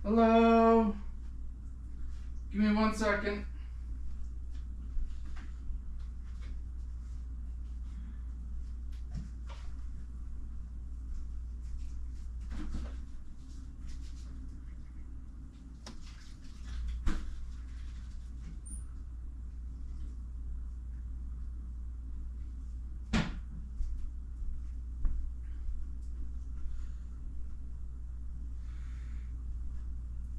Hello? Give me 1 second.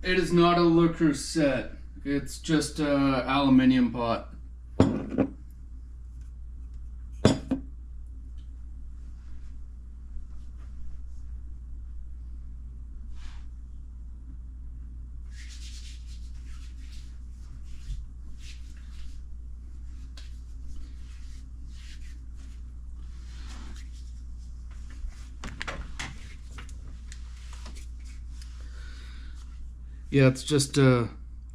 It is not a Le Creuset. It's just an aluminium pot. Yeah, it's just, I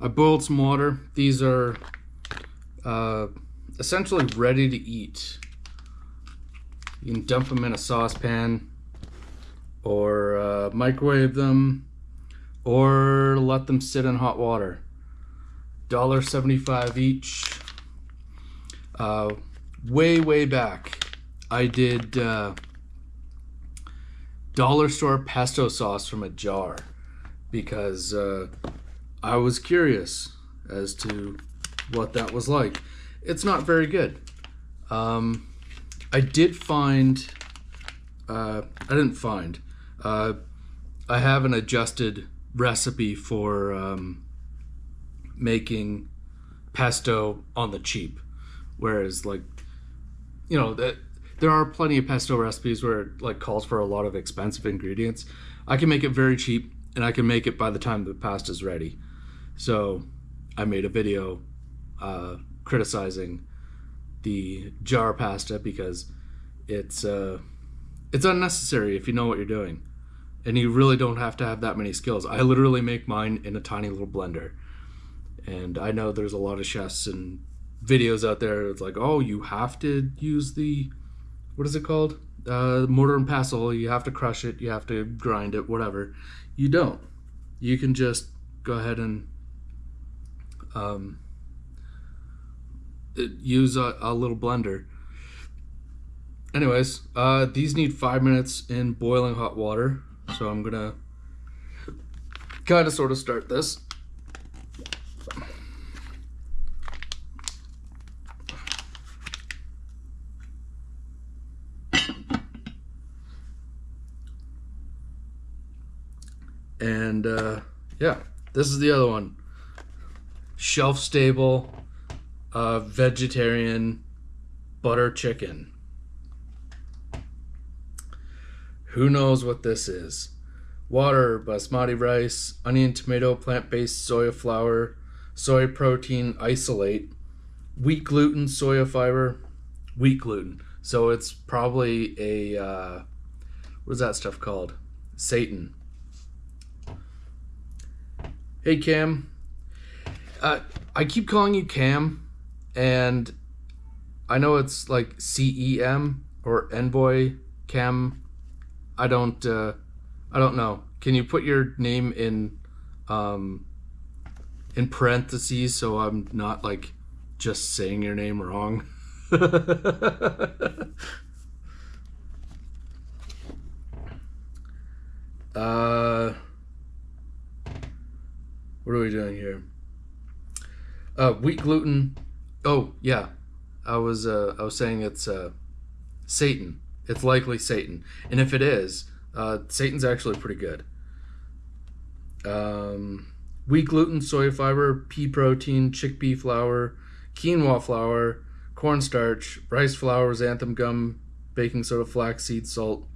boiled some water. These are essentially ready to eat. You can dump them in a saucepan or microwave them or let them sit in hot water. $1.75 each. Way back, I did dollar store pesto sauce from a jar because I was curious as to what that was like. It's not very good. I did find, I have an adjusted recipe for making pesto on the cheap. Whereas, like, you know, there are plenty of pesto recipes where it like calls for a lot of expensive ingredients. I can make it very cheap, and I can make it by the time the pasta's ready. So I made a video criticizing the jar pasta because it's unnecessary if you know what you're doing, and you really don't have to have that many skills. I literally make mine in a tiny little blender, and I know there's a lot of chefs and videos out there. It's like, oh, you have to use the, what is it called? Mortar and pestle. You have to crush it. You have to grind it. Whatever. You don't. You can just go ahead and use a little blender. Anyways, these need 5 minutes in boiling hot water. So I'm gonna kind of sort of start this. And yeah, this is the other one. Shelf stable, vegetarian butter chicken. Who knows what this is? Water, basmati rice, onion, tomato, plant-based soya flour, soy protein isolate, wheat gluten, soya fiber, wheat gluten. So it's probably a, what is that stuff called? Satan. Hey Cam, I keep calling you Cam, and I know it's like CEM or Envoy Cam. I don't know. Can you put your name in parentheses so I'm not like just saying your name wrong? What are we doing here? Wheat gluten. Oh yeah, I was saying it's Satan. It's likely Satan, and if it is, Satan's actually pretty good. Wheat gluten, soy fiber, pea protein, chickpea flour, quinoa flour, cornstarch, rice flour, xanthan gum, baking soda, flaxseed, salt,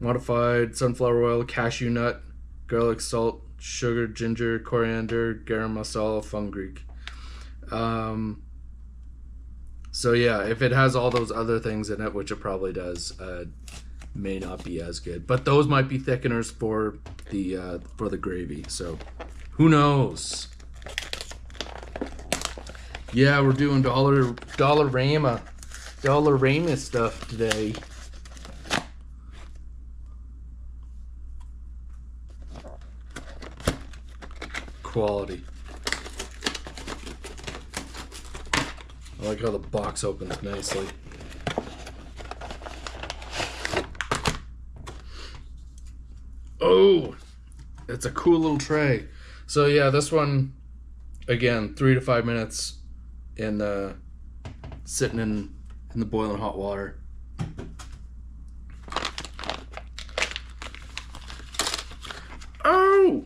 modified sunflower oil, cashew nut, garlic salt, sugar, ginger, coriander, garam masala, fenugreek. So yeah, if it has all those other things in it, which it probably does, may not be as good. But those might be thickeners for the gravy. So who knows? Yeah, we're doing Dollarama stuff today. quality. I like how the box opens nicely. Oh, it's a cool little tray. So yeah, this one, again, 3 to 5 minutes in sitting in the boiling hot water. Oh!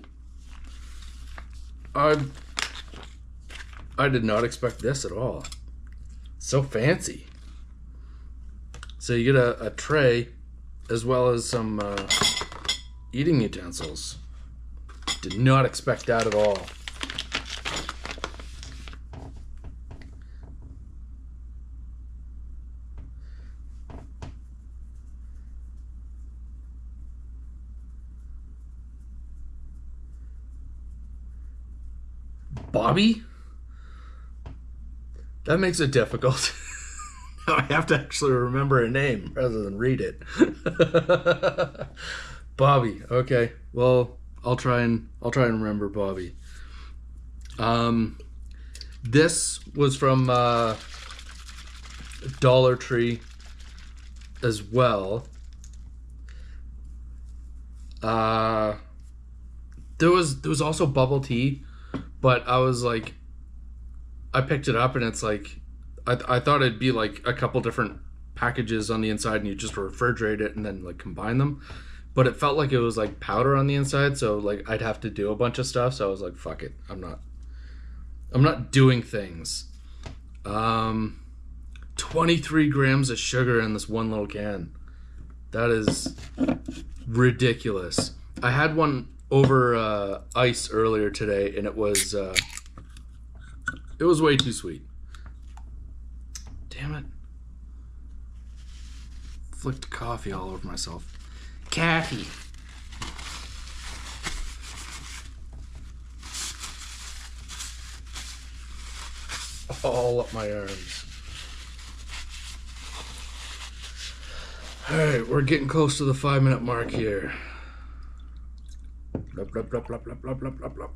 I did not expect this at all. So fancy. So you get a tray as well as some eating utensils. Did not expect that at all. Bobby? That makes it difficult. Now I have to actually remember a name rather than read it. Bobby. Okay. Well, I'll try and remember Bobby. This was from Dollar Tree as well. There was also bubble tea, but I was like, I picked it up and it's like, I thought it'd be like a couple different packages on the inside and you just refrigerate it and then like combine them. But it felt like it was like powder on the inside, so like I'd have to do a bunch of stuff. So I was like, fuck it. I'm not doing things. 23 grams of sugar in this one little can. That is ridiculous. I had one over ice earlier today and it was way too sweet. Damn it. Flicked coffee all over myself. Coffee. All up my arms. Alright, we're getting close to the 5-minute mark here. Blup, blup, blup, blup, blup, blup, blup, blup.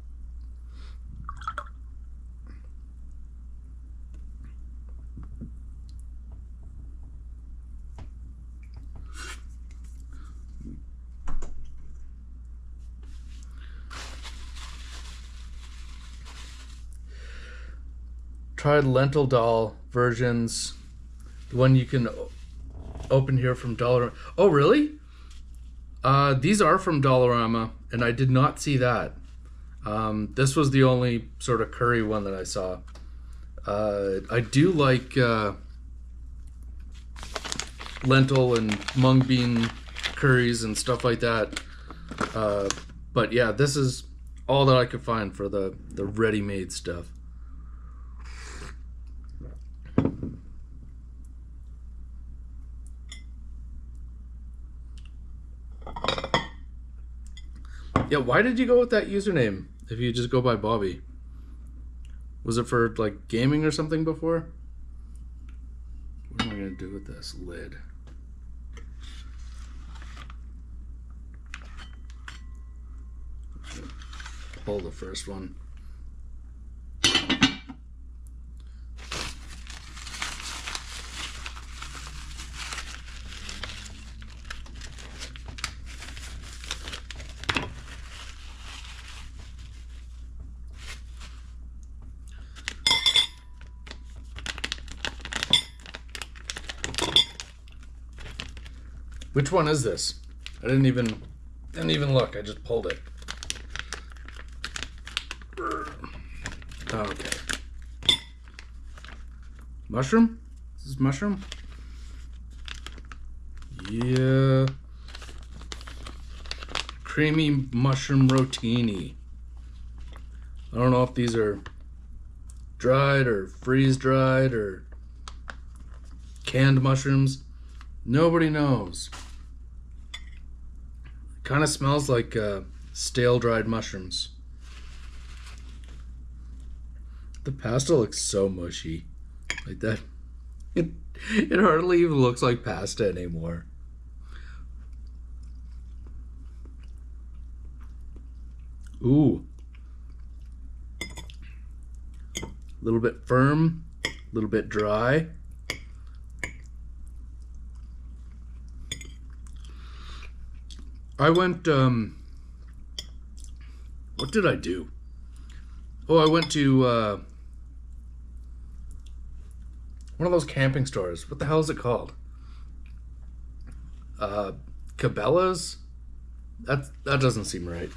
Tried lentil dal versions. The one you can open here from Dollarama. Oh, really? These are from Dollarama, and I did not see that. This was the only sort of curry one that I saw. I do like lentil and mung bean curries and stuff like that. But yeah, this is all that I could find for the ready-made stuff. Yeah, why did you go with that username if you just go by Bobby? Was it for like gaming or something before? What am I gonna do with this lid? Pull the first one. Which one is this? I didn't even look. I just pulled it. Okay. Mushroom? Is this mushroom? Yeah. Creamy mushroom rotini. I don't know if these are dried or freeze dried or canned mushrooms. Nobody knows. Kind of smells like stale dried mushrooms. The pasta looks so mushy. Like that. It hardly even looks like pasta anymore. Ooh. A little bit firm, a little bit dry. I went, what did I do? Oh, I went to one of those camping stores. What the hell is it called? Cabela's? That doesn't seem right.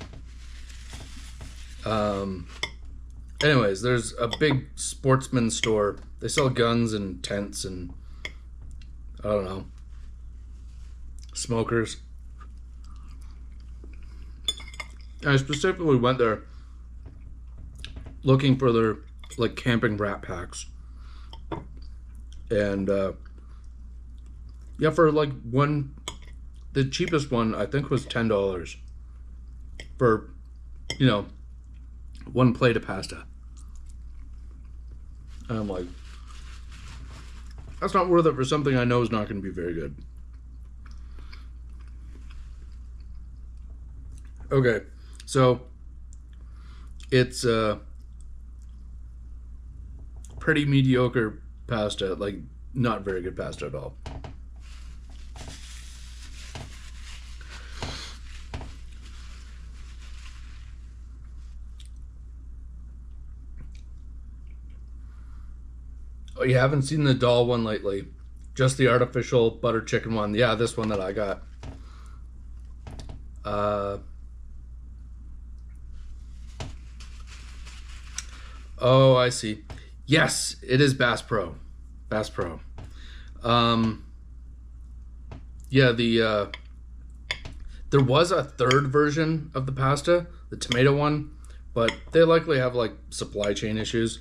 Anyways, there's a big sportsman store. They sell guns and tents and I don't know, smokers. I specifically went there looking for their like camping wrap packs. And yeah, for like the cheapest one I think was $10 for, you know, one plate of pasta. And I'm like, that's not worth it for something I know is not going to be very good. Okay, so it's pretty mediocre pasta, like not very good pasta at all. Oh, you haven't seen the doll one lately? Just the artificial butter chicken one. Yeah, this one that I got. Oh, I see. Yes, it is Bass Pro. Bass Pro. Yeah, there was a third version of the pasta, the tomato one, but they likely have like supply chain issues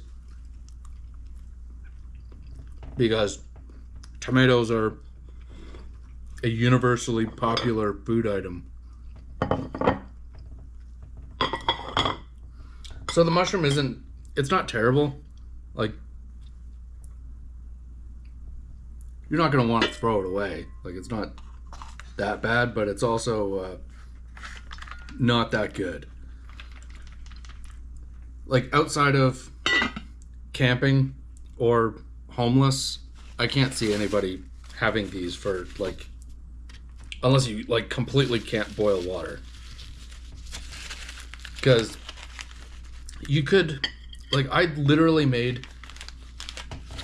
because tomatoes are a universally popular food item. So the mushroom it's not terrible. Like, you're not going to want to throw it away. Like, it's not that bad, but it's also not that good. Like, outside of camping or homeless, I can't see anybody having these for, like, unless you, like, completely can't boil water. Because you could, like, I literally made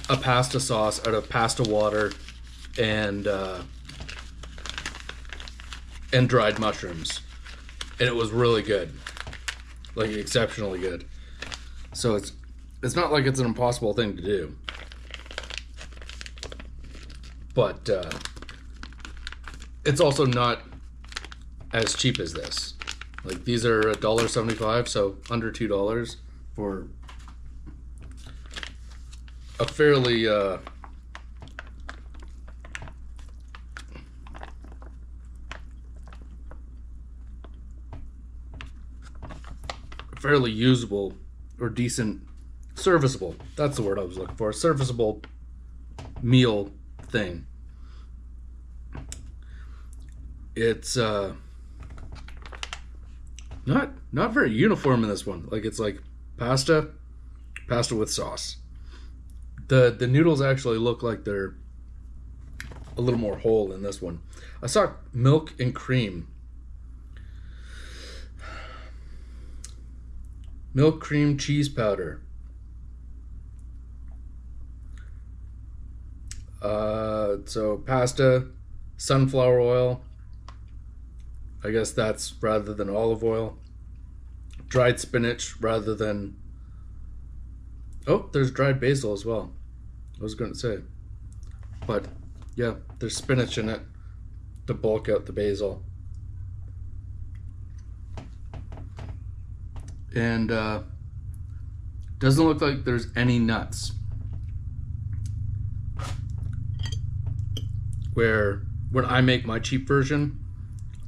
a pasta sauce out of pasta water and dried mushrooms, and it was really good, like exceptionally good. So it's not like it's an impossible thing to do, but it's also not as cheap as this. Like, these are $1.75, so under $2 for a fairly fairly usable or decent, serviceable, that's the word I was looking for, serviceable meal thing. It's not very uniform in this one. Like, it's like pasta with sauce. The noodles actually look like they're a little more whole in this one. I saw milk and cream. Milk, cream, cheese powder. So pasta, sunflower oil. I guess that's rather than olive oil. Dried spinach rather than... Oh, there's dried basil as well. I was going to say. But, yeah, there's spinach in it to bulk out the basil. And, doesn't look like there's any nuts. Where, when I make my cheap version,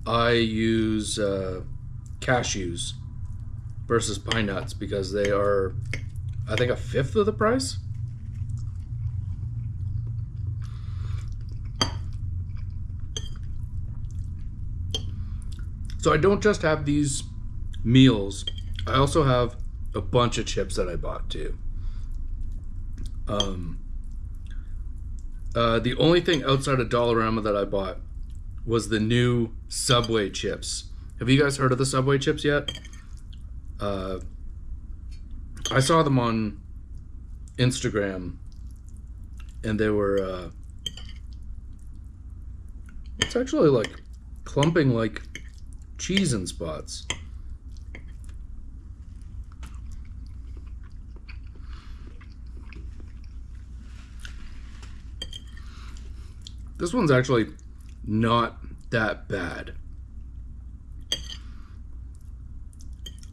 I use cashews versus pine nuts because they are, I think, a fifth of the price. So I don't just have these meals, I also have a bunch of chips that I bought too. The only thing outside of Dollarama that I bought was the new Subway chips. Have you guys heard of the Subway chips yet? I saw them on Instagram, and they were it's actually like clumping like cheese in spots. This one's actually not that bad.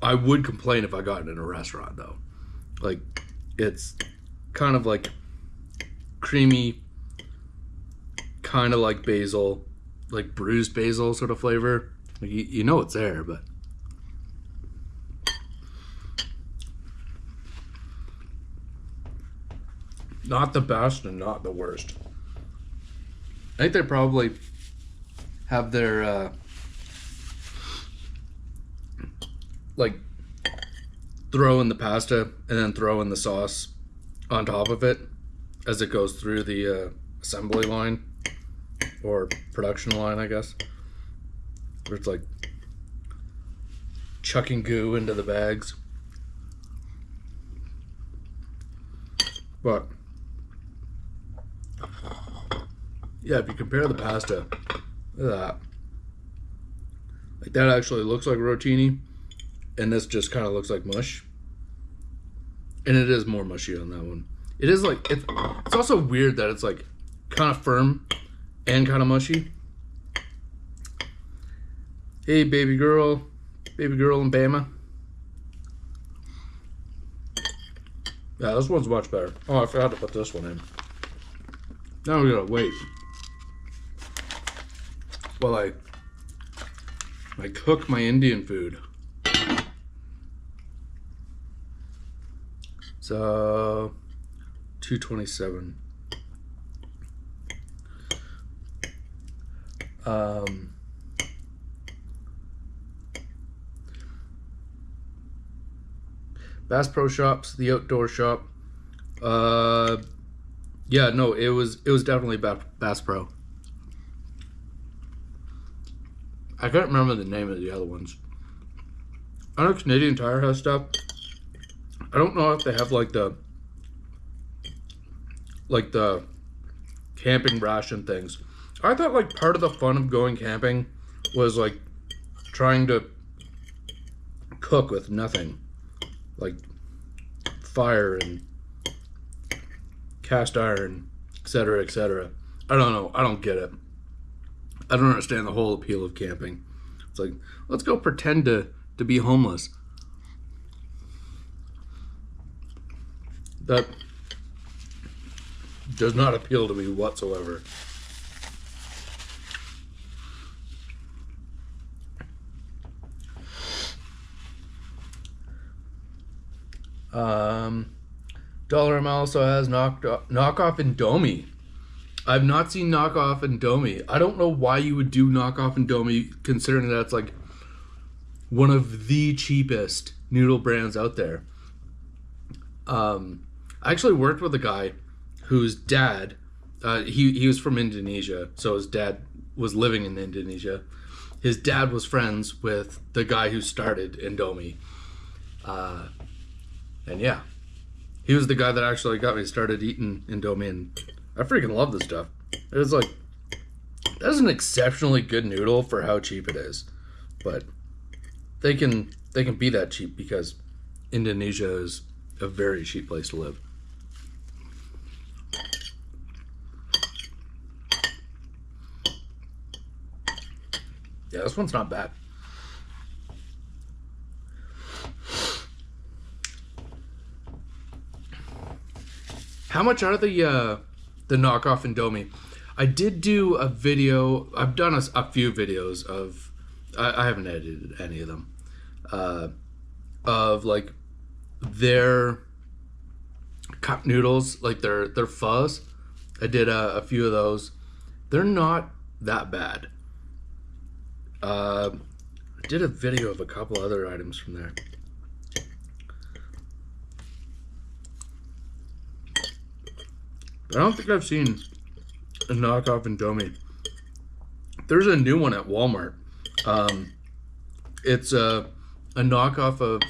I would complain if I got it in a restaurant though. Like, it's kind of like creamy, kind of like basil, like bruised basil sort of flavor. Like, you know it's there, but not the best and not the worst. I think they probably have their like throw in the pasta and then throw in the sauce on top of it as it goes through the assembly line or production line, I guess, where it's like chucking goo into the bags. But yeah, if you compare the pasta, look at that. Like, that actually looks like rotini, and this just kind of looks like mush. And it is more mushy on that one. It is like, it's also weird that it's like kind of firm and kind of mushy. Hey, baby girl in Bama. Yeah, this one's much better. Oh, I forgot to put this one in. Now we gotta wait while I cook my Indian food. So 227. Bass Pro Shops, the outdoor shop. Yeah, no, it was definitely Bass Pro. I can't remember the name of the other ones. I know Canadian Tire has stuff. I don't know if they have like the camping ration things. I thought like part of the fun of going camping was like trying to cook with nothing, like fire and cast iron, etc., etc. I don't know. I don't get it. I don't understand the whole appeal of camping. It's like, let's go pretend to be homeless. That does not appeal to me whatsoever. Dollarama also has knockoff Indomie. I've not seen knockoff Indomie. I don't know why you would do knockoff Indomie, considering that it's like one of the cheapest noodle brands out there. I actually worked with a guy whose dad, he was from Indonesia, so his dad was living in Indonesia. His dad was friends with the guy who started Indomie. And yeah, he was the guy that actually got me started eating Indomie, and I freaking love this stuff. It was like, that's an exceptionally good noodle for how cheap it is. But they can be that cheap because Indonesia is a very cheap place to live. Yeah, this one's not bad. How much are the knockoff Indomie? I did do a video. I've done a few videos of. I haven't edited any of them. Of like their cup noodles, like their pho's. I did a few of those. They're not that bad. I did a video of a couple other items from there. But I don't think I've seen a knockoff Indomie. There's a new one at Walmart. It's a knockoff of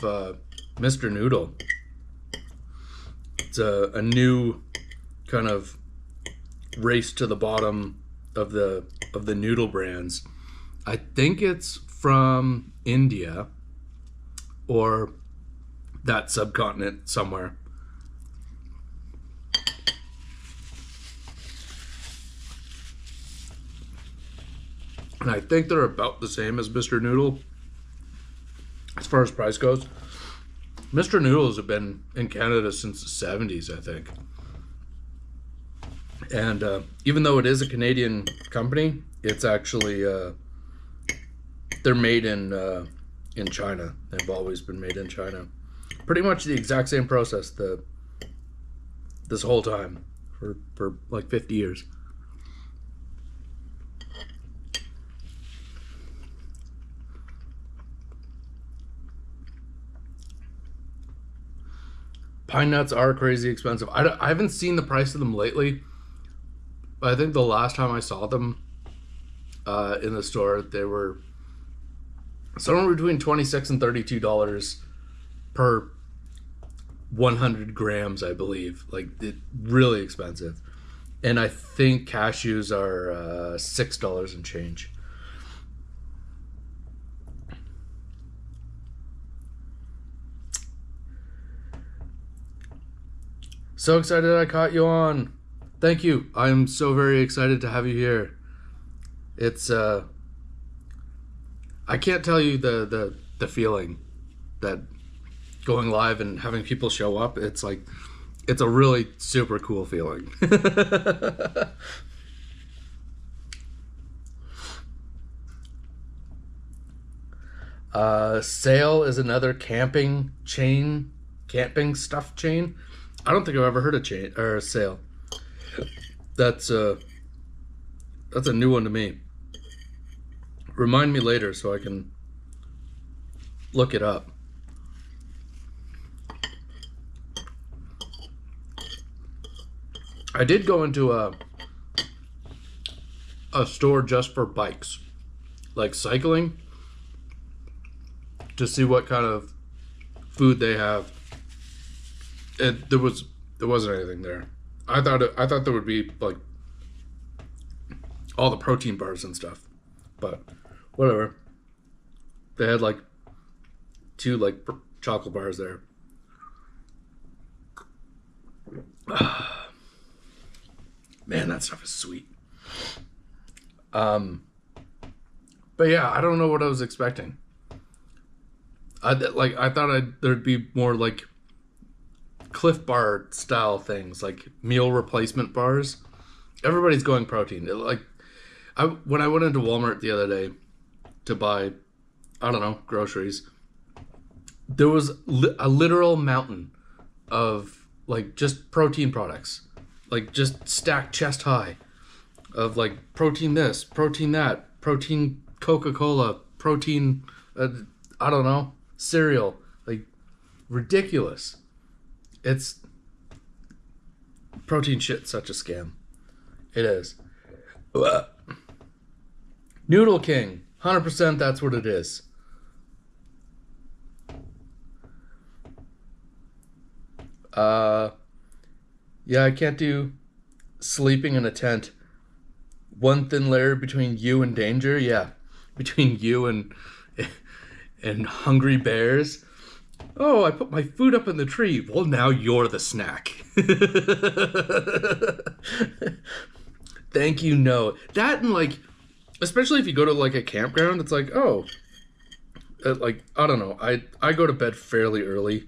Mr. Noodle. It's a new kind of race to the bottom of the noodle brands. I think it's from India or that subcontinent somewhere. And I think they're about the same as Mr. Noodle as far as price goes. Mr. Noodles have been in Canada since the 70s, I think. And even though it is a Canadian company, it's actually they're made in China. They've always been made in China. Pretty much the exact same process this whole time for like 50 years. Pine nuts are crazy expensive. I haven't seen the price of them lately. But I think the last time I saw them in the store, they were somewhere between $26 and $32 per 100 grams, I believe. Like, really expensive. And I think cashews are $6 and change. So excited I caught you on. Thank you. I'm so very excited to have you here. It's I can't tell you the feeling that going live and having people show up. It's like, it's a really super cool feeling. Sale is another camping stuff chain. I don't think I've ever heard of chain or a Sale. That's a new one to me. Remind me later so I can look it up. I did go into a store just for bikes, like cycling, to see what kind of food they have. There wasn't anything there. I thought there would be like all the protein bars and stuff, but whatever. They had like 2 like chocolate bars there. Man, that stuff is sweet. But yeah, I don't know what I was expecting. I thought there'd be more like Cliff Bar style things, like meal replacement bars. Everybody's going protein. When I went into Walmart the other day to buy, I don't know, groceries, there was a literal mountain of like just protein products, like just stacked chest high of like protein this, protein that, protein Coca-Cola, protein, I don't know, cereal, like ridiculous. It's protein shit, such a scam. It is. Noodle King, 100% that's what it is. Yeah, I can't do sleeping in a tent. One thin layer between you and danger. Yeah, between you and hungry bears. Oh, I put my food up in the tree. Well, now you're the snack. Thank you, no. That and like, especially if you go to like a campground, it's like, oh, like, I don't know. I go to bed fairly early,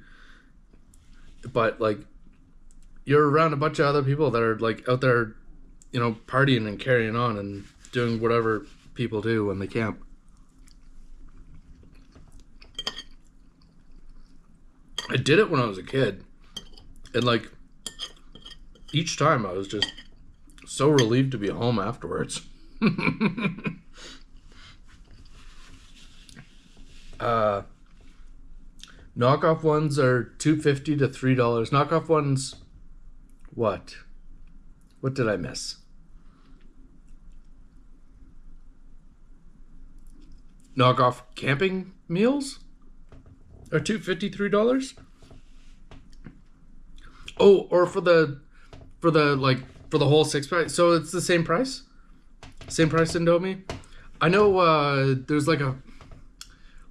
but like, you're around a bunch of other people that are like out there, you know, partying and carrying on and doing whatever people do when they camp. I did it when I was a kid, and like each time I was just so relieved to be home afterwards. Knockoff ones are $2.50 to $3. Knockoff ones, what? What did I miss? Knockoff camping meals are $253. Oh, or for the whole 6-pack. So it's the same price? Same price Indomie? I know there's like a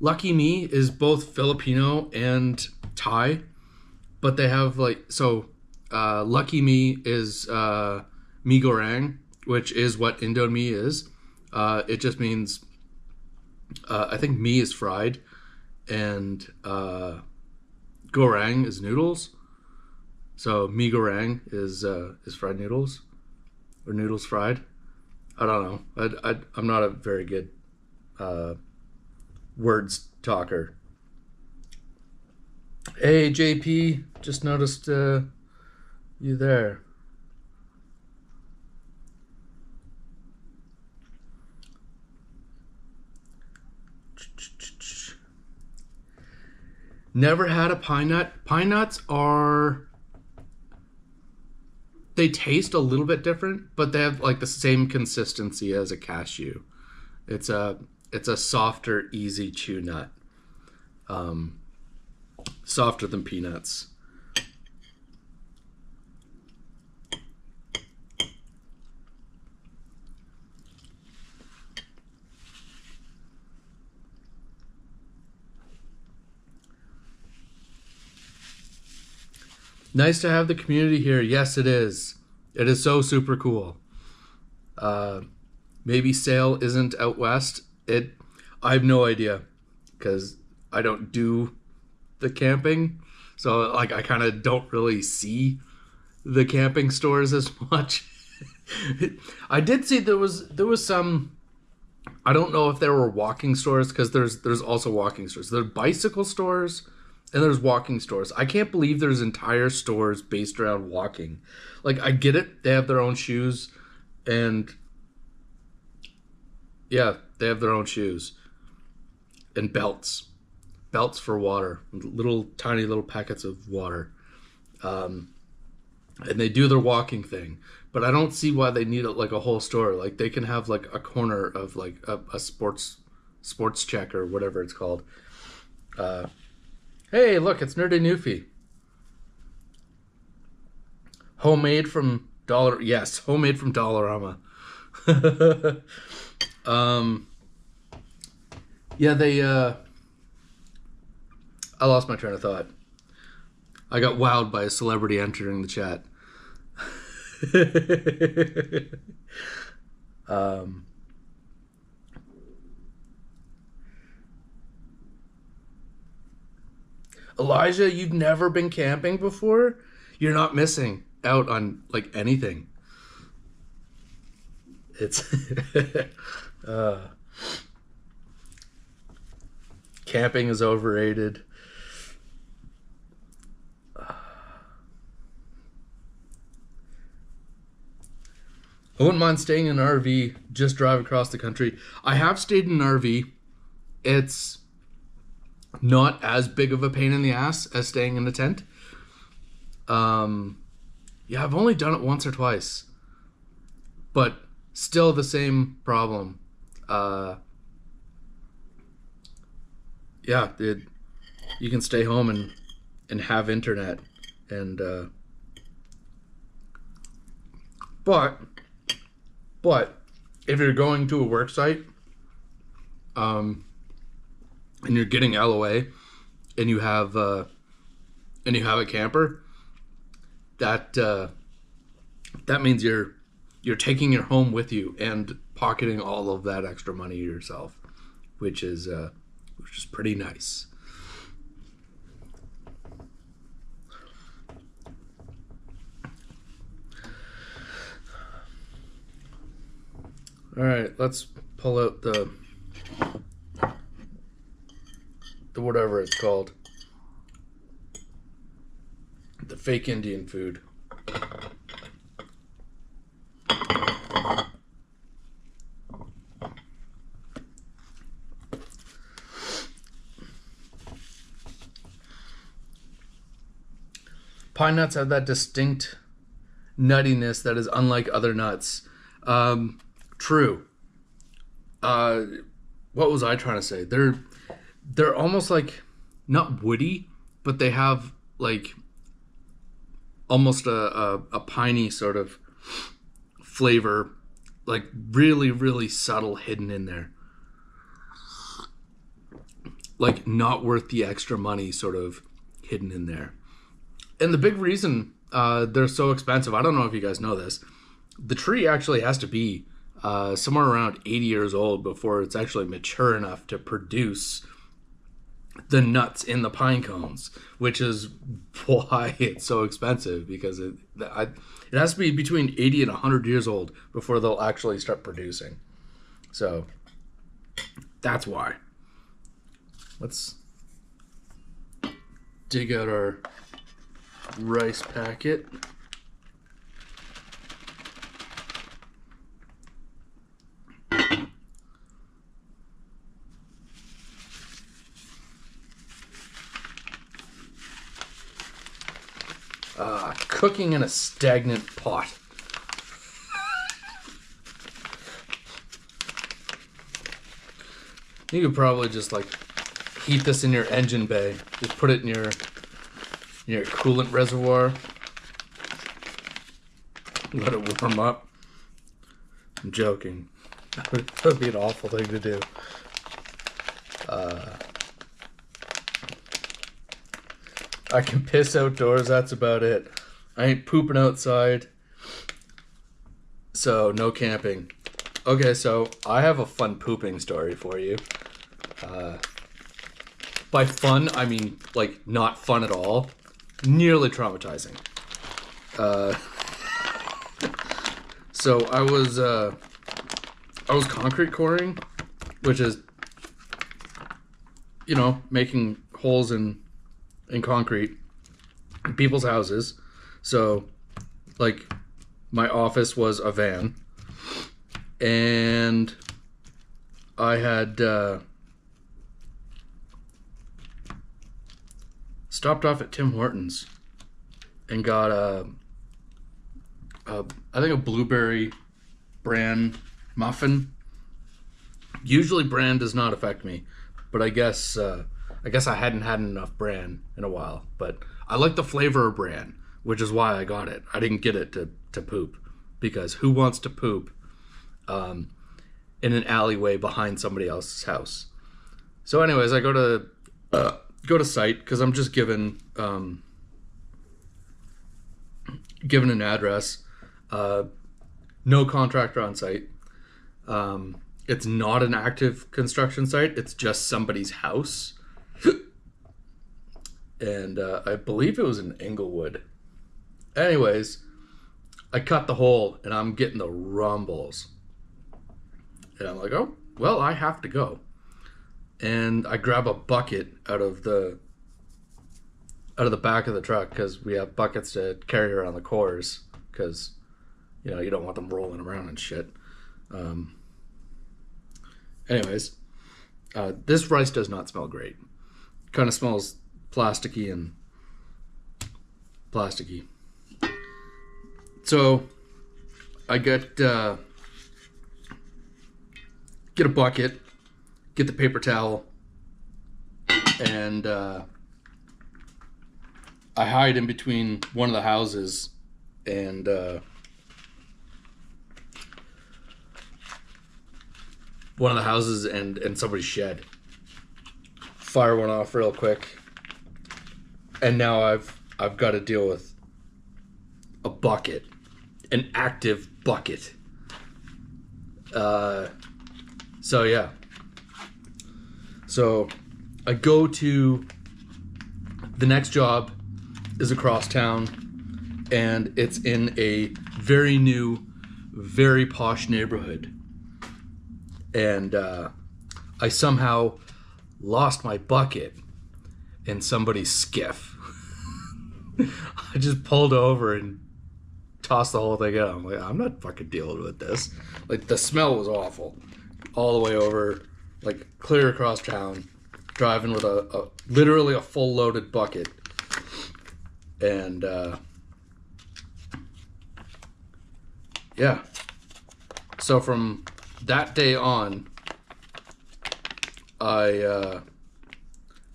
Lucky Me is both Filipino and Thai, but they have like Lucky Me is mee goreng, which is what Indomie is. It just means I think mee is fried and goreng is noodles. So mee goreng is fried noodles or noodles fried. I don't know. I'm not a very good words talker. Hey JP, just noticed you there. Never had a pine nut. Pine nuts they taste a little bit different, but they have like the same consistency as a cashew. It's a softer, easy chew nut. Softer than peanuts. Nice to have the community here. Yes, it is. It is so super cool. Maybe Sale isn't out west. I have no idea because I don't do the camping. So like I kind of don't really see the camping stores as much. I did see there was some, I don't know if there were walking stores because there's also walking stores. There are bicycle stores and there's walking stores. I can't believe there's entire stores based around walking. Like, I get it. They have their own shoes. And, yeah, they have their own shoes. And belts. Belts for water. Tiny little packets of water. And they do their walking thing. But I don't see why they need like a whole store. Like, they can have, like, a corner of, like, a sports check or whatever it's called. Hey, look, it's Nerdy Newfie. Homemade from Dollarama. Yeah, I lost my train of thought. I got wowed by a celebrity entering the chat. Elijah, you've never been camping before? You're not missing out on like anything. It's camping is overrated. I wouldn't mind staying in an RV, just drive across the country. I have stayed in an RV. It's not as big of a pain in the ass as staying in a tent. Yeah, I've only done it once or twice, but still the same problem. Yeah, you can stay home and have internet, and but if you're going to a work site, and you're getting LOA, and you have a camper, that means you're taking your home with you and pocketing all of that extra money yourself, which is pretty nice. All right, let's pull out the whatever it's called. The fake Indian food. Pine nuts have that distinct nuttiness that is unlike other nuts. True. What was I trying to say? They're almost like, not woody, but they have like almost a piney sort of flavor, like really, really subtle hidden in there. Like not worth the extra money sort of hidden in there. And the big reason they're so expensive, I don't know if you guys know this, the tree actually has to be somewhere around 80 years old before it's actually mature enough to produce the nuts in the pine cones, which is why it's so expensive, because it has to be between 80 and 100 years old before they'll actually start producing. So that's why. Let's dig out our rice packet. Cooking in a stagnant pot. You could probably just like heat this in your engine bay. Just put it in your coolant reservoir. Let it warm up. I'm joking. That would be an awful thing to do. I can piss outdoors, that's about it. I ain't pooping outside. So, no camping. Okay, so I have a fun pooping story for you. By fun, I mean, like, not fun at all. Nearly traumatizing. So, I was concrete coring, which is, you know, making holes in concrete in people's houses. So, like, my office was a van, and I had stopped off at Tim Hortons and got I think a blueberry bran muffin. Usually bran does not affect me, but I guess I hadn't had enough bran in a while. But I like the flavor of bran, which is why I got it. I didn't get it to poop, because who wants to poop in an alleyway behind somebody else's house? So anyways, I go to site because I'm just given an address. No contractor on site. It's not an active construction site. It's just somebody's house. And I believe it was in Englewood. Anyways, I cut the hole and I'm getting the rumbles. And I'm like, oh, well, I have to go. And I grab a bucket out of the back of the truck, because we have buckets to carry around the cores, because, you know, you don't want them rolling around and shit. Anyways, this rice does not smell great. Kind of smells plasticky and plasticky. So I get a bucket, get the paper towel, and I hide in between one of the houses and somebody's shed. Fire one off real quick, and now I've got to deal with a bucket, an active bucket. So yeah. So I go to the next job is across town, and it's in a very new, very posh neighborhood. And I somehow lost my bucket in somebody's skiff. I just pulled over and tossed the whole thing out. I'm like, I'm not fucking dealing with this. Like, the smell was awful. All the way over, like, clear across town, driving with a literally a full loaded bucket. And yeah. So from that day on, I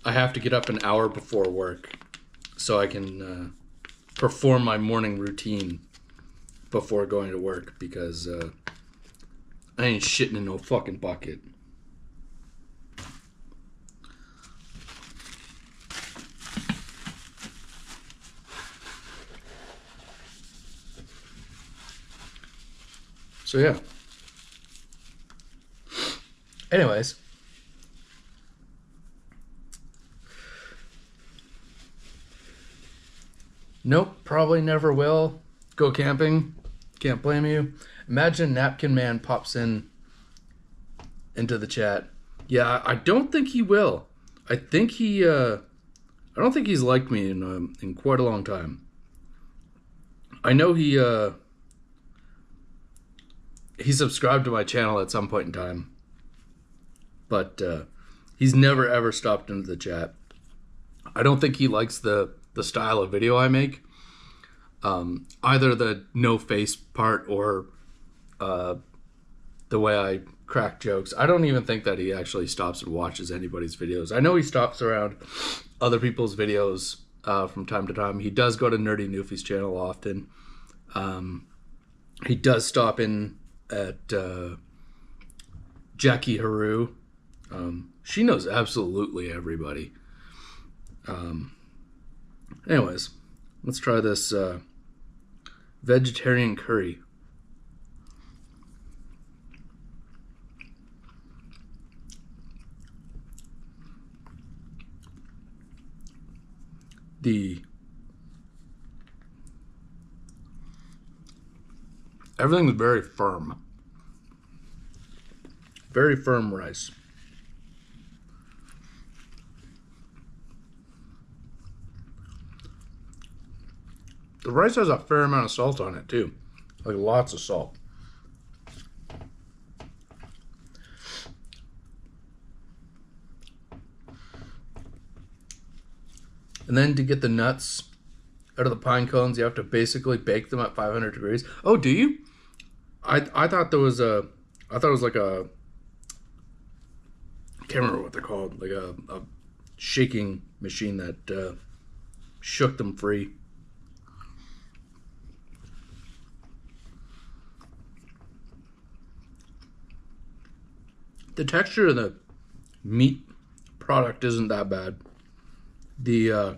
have to get up an hour before work so I can perform my morning routine before going to work, because I ain't shitting in no fucking bucket. So yeah. Anyways. Nope, probably never will go camping. Can't blame you. Imagine Napkin Man pops into the chat. Yeah, I don't think he will. I think he I don't think he's liked me in quite a long time. I know he subscribed to my channel at some point in time, but he's never ever stopped into the chat. I don't think he likes the style of video I make, either the no face part or the way I crack jokes. I don't even think that he actually stops and watches anybody's videos. I know he stops around other people's videos from time to time. He does go to Nerdy Newfie's channel often. He does stop in at Jackie Haru. She knows absolutely everybody. Anyways, let's try this vegetarian curry. Everything's very firm. Very firm rice. The rice has a fair amount of salt on it too. Like lots of salt. And then to get the nuts out of the pine cones, you have to basically bake them at 500 degrees. Oh, do you? I thought there was a, I thought it was like a, I can't remember what they're called, like a shaking machine that shook them free. The texture of the meat product isn't that bad. The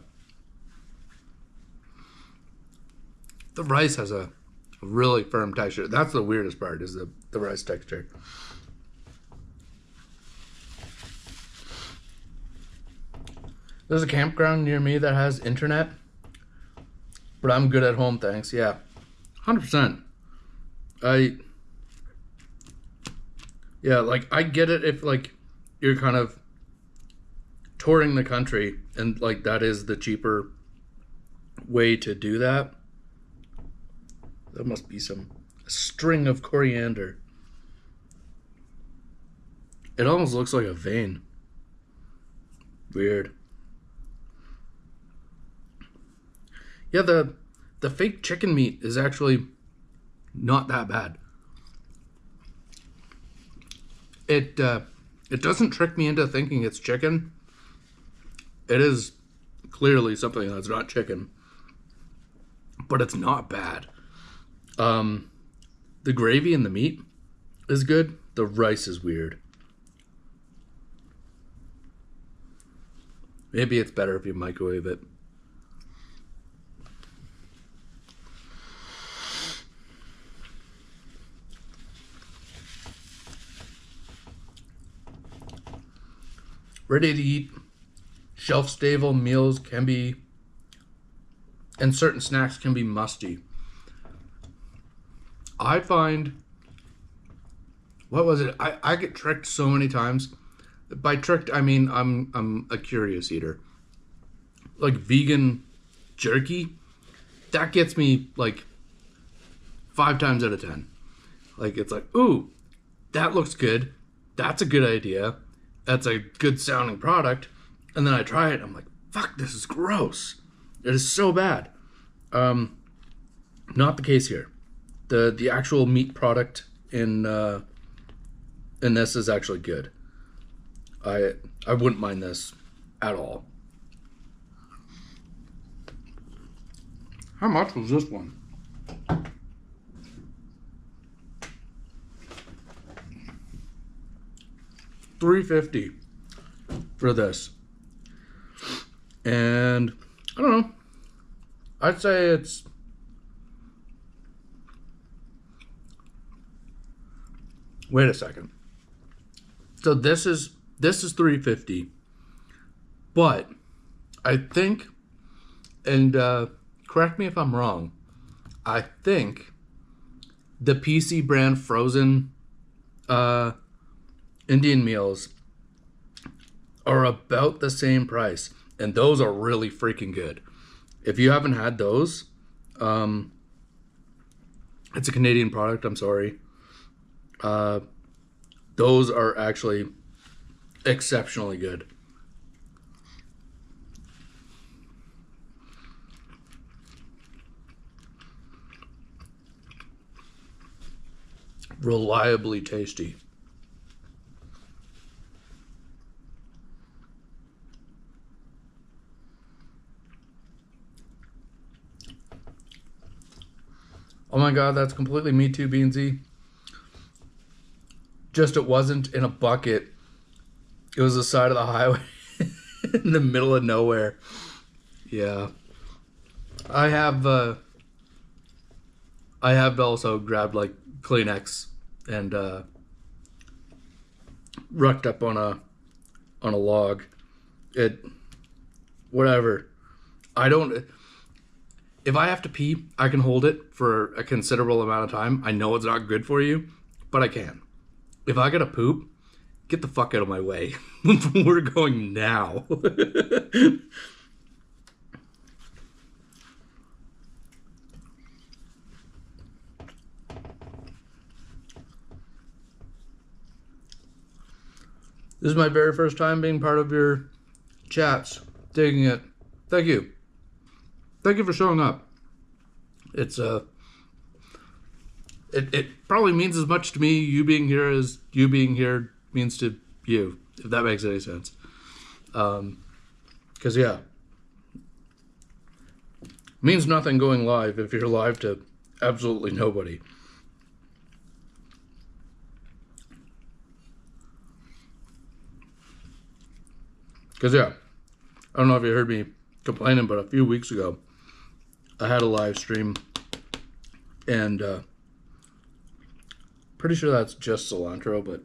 rice has a really firm texture. That's the weirdest part, is the rice texture. There's a campground near me that has internet, but I'm good at home, thanks. Yeah, 100%. Yeah, like, I get it if, like, you're kind of touring the country and, like, that is the cheaper way to do that. That must be a string of coriander. It almost looks like a vein. Weird. Yeah, the fake chicken meat is actually not that bad. It doesn't trick me into thinking it's chicken. It is clearly something that's not chicken, but it's not bad. The gravy and the meat is good. The rice is weird. Maybe it's better if you microwave it. Ready to eat, shelf-stable meals can be, and certain snacks can be musty. I find, what was it? I get tricked so many times. By tricked, I mean I'm a curious eater. Like vegan jerky, that gets me like 5 times out of 10. Like, it's like, ooh, that looks good. That's a good idea. That's a good sounding product. And then I try it and I'm like, fuck, this is gross. It is so bad. Not the case here. The actual meat product in this is actually good. I wouldn't mind this at all. How much was this one? $3.50 for this. And I don't know. I'd say it's wait a second. So this is $3.50. But I think, and correct me if I'm wrong, I think the PC brand frozen Indian meals are about the same price, and those are really freaking good. If you haven't had those, it's a Canadian product, I'm sorry. Those are actually exceptionally good. Reliably tasty. Oh my god, that's completely me too, Beansy. Just it wasn't in a bucket. It was the side of the highway in the middle of nowhere. Yeah. I have also grabbed like Kleenex and rucked up on a log. Whatever. If I have to pee, I can hold it for a considerable amount of time. I know it's not good for you, but I can. If I gotta poop, get the fuck out of my way. We're going now. This is my very first time being part of your chats. Digging it. Thank you. Thank you for showing up. It's it probably means as much to me you being here as you being here means to you, if that makes any sense. Because yeah, it means nothing going live if you're live to absolutely nobody. Because yeah, I don't know if you heard me complaining, but a few weeks ago I had a live stream, and pretty sure that's just cilantro, but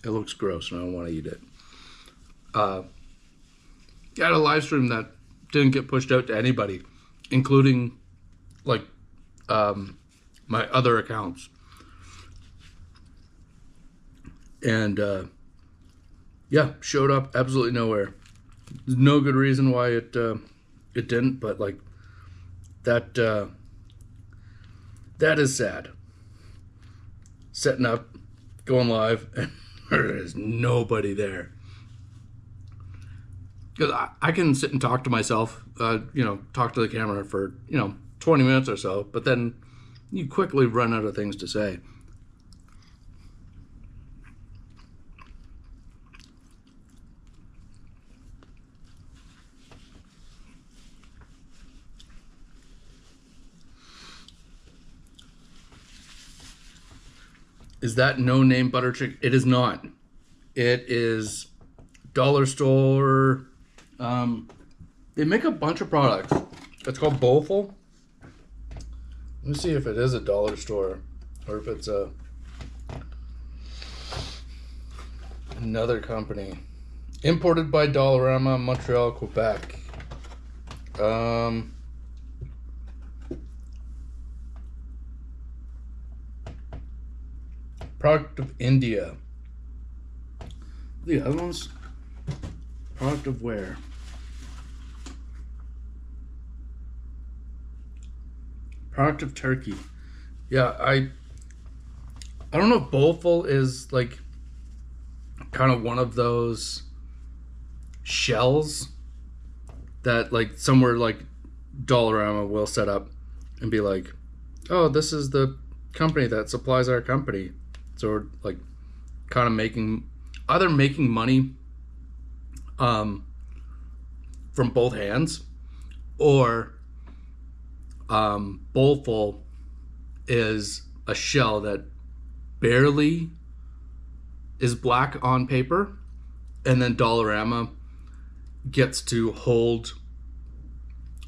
it looks gross and I don't want to eat it. I had a live stream that didn't get pushed out to anybody, including like my other accounts. And yeah, showed up absolutely nowhere. There's no good reason why it didn't, but like that is sad. Setting up, going live, and there is nobody there. Because I can sit and talk to myself, talk to the camera for 20 minutes or so, but then you quickly run out of things to say. Is that no-name butter chicken? It is not. It is dollar store. They make a bunch of products. It's called Bowlful. Let me see if it is a dollar store or if it's another company. Imported by Dollarama, Montreal, Quebec. Product of India. The other ones? Product of where? Product of Turkey. Yeah, I don't know if Bowlful is like kind of one of those shells that like somewhere like Dollarama will set up and be like, oh, this is the company that supplies our company. So we're like kind of either making money from both hands, or Bowlful is a shell that barely is black on paper, and then Dollarama gets to hold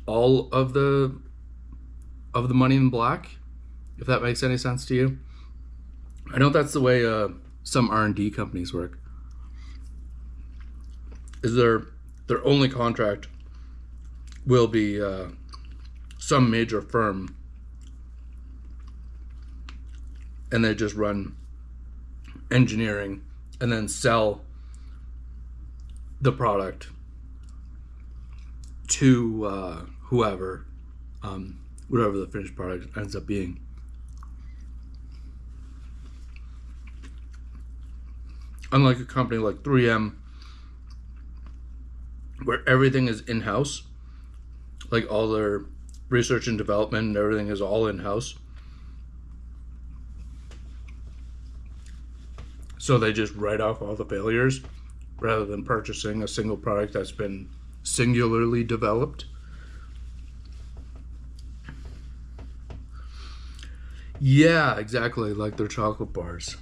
all of the money in black, if that makes any sense to you. I know that's the way some R&D companies work. Is their only contract will be some major firm, and they just run engineering and then sell the product to whoever, whatever the finished product ends up being. Unlike a company like 3M, where everything is in-house, like all their research and development and everything is all in-house. So they just write off all the failures rather than purchasing a single product that's been singularly developed. Yeah, exactly, like their chocolate bars.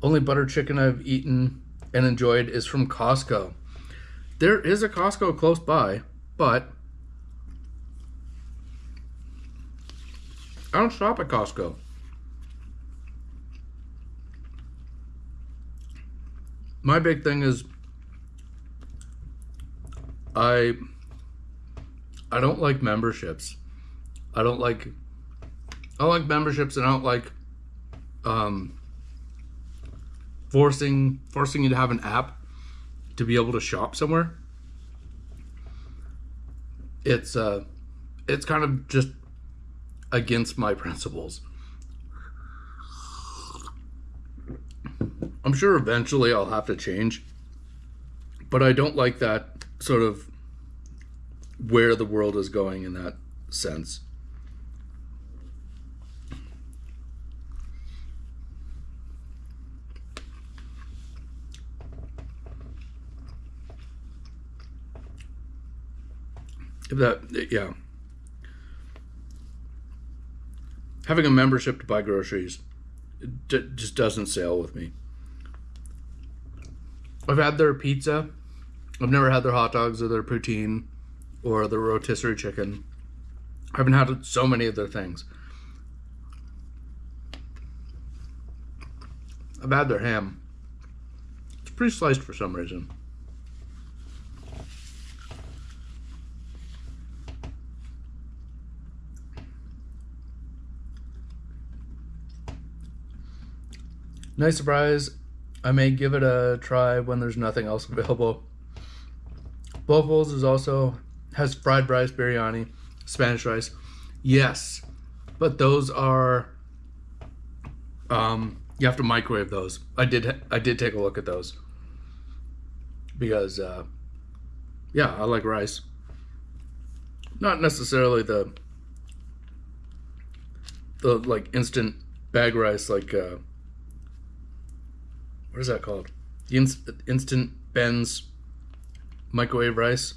Only butter chicken I've eaten and enjoyed is from Costco. There is a Costco close by, but I don't shop at Costco. My big thing is I don't like memberships. I don't like memberships, and I don't like forcing you to have an app to be able to shop somewhere. It's kind of just against my principles. I'm sure eventually I'll have to change, but I don't like that sort of where the world is going in that sense. Yeah. Having a membership to buy groceries just doesn't sail with me. I've had their pizza. I've never had their hot dogs or their poutine or their rotisserie chicken. I haven't had so many of their things. I've had their ham. It's pre-sliced for some reason. Nice surprise. I may give it a try when there's nothing else available. Buffalo's has fried rice, biryani, Spanish rice. Yes, but those are you have to microwave those. I did take a look at those because yeah, I like rice. Not necessarily the like instant bag rice, like what is that called? The instant Ben's microwave rice.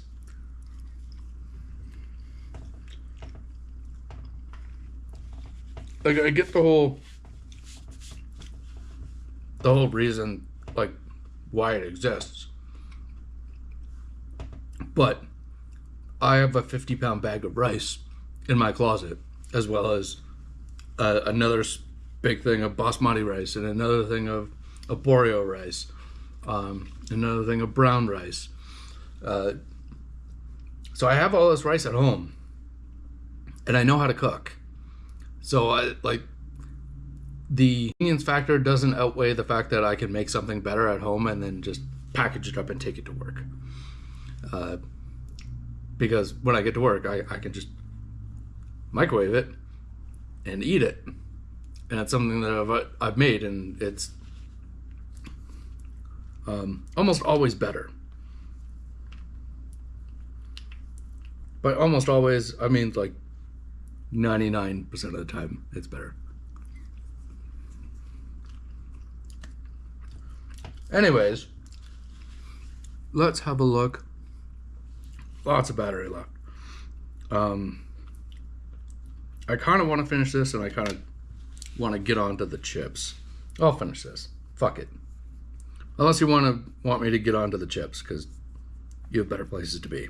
Like, I get the whole reason, like, why it exists. But I have a 50-pound bag of rice in my closet, as well as another big thing of basmati rice, and another thing of Boreo rice, another thing of brown rice. So I have all this rice at home, and I know how to cook. So the convenience factor doesn't outweigh the fact that I can make something better at home and then just package it up and take it to work. Because when I get to work, I can just microwave it and eat it. and it's something that I've made, and it's almost always better. But almost always, I mean like 99% of the time, it's better. Anyways, let's have a look. Lots of battery left. I kind of want to finish this, and I kind of want to get onto the chips. I'll finish this. Fuck it. Unless you want me to get onto the chips, because you have better places to be.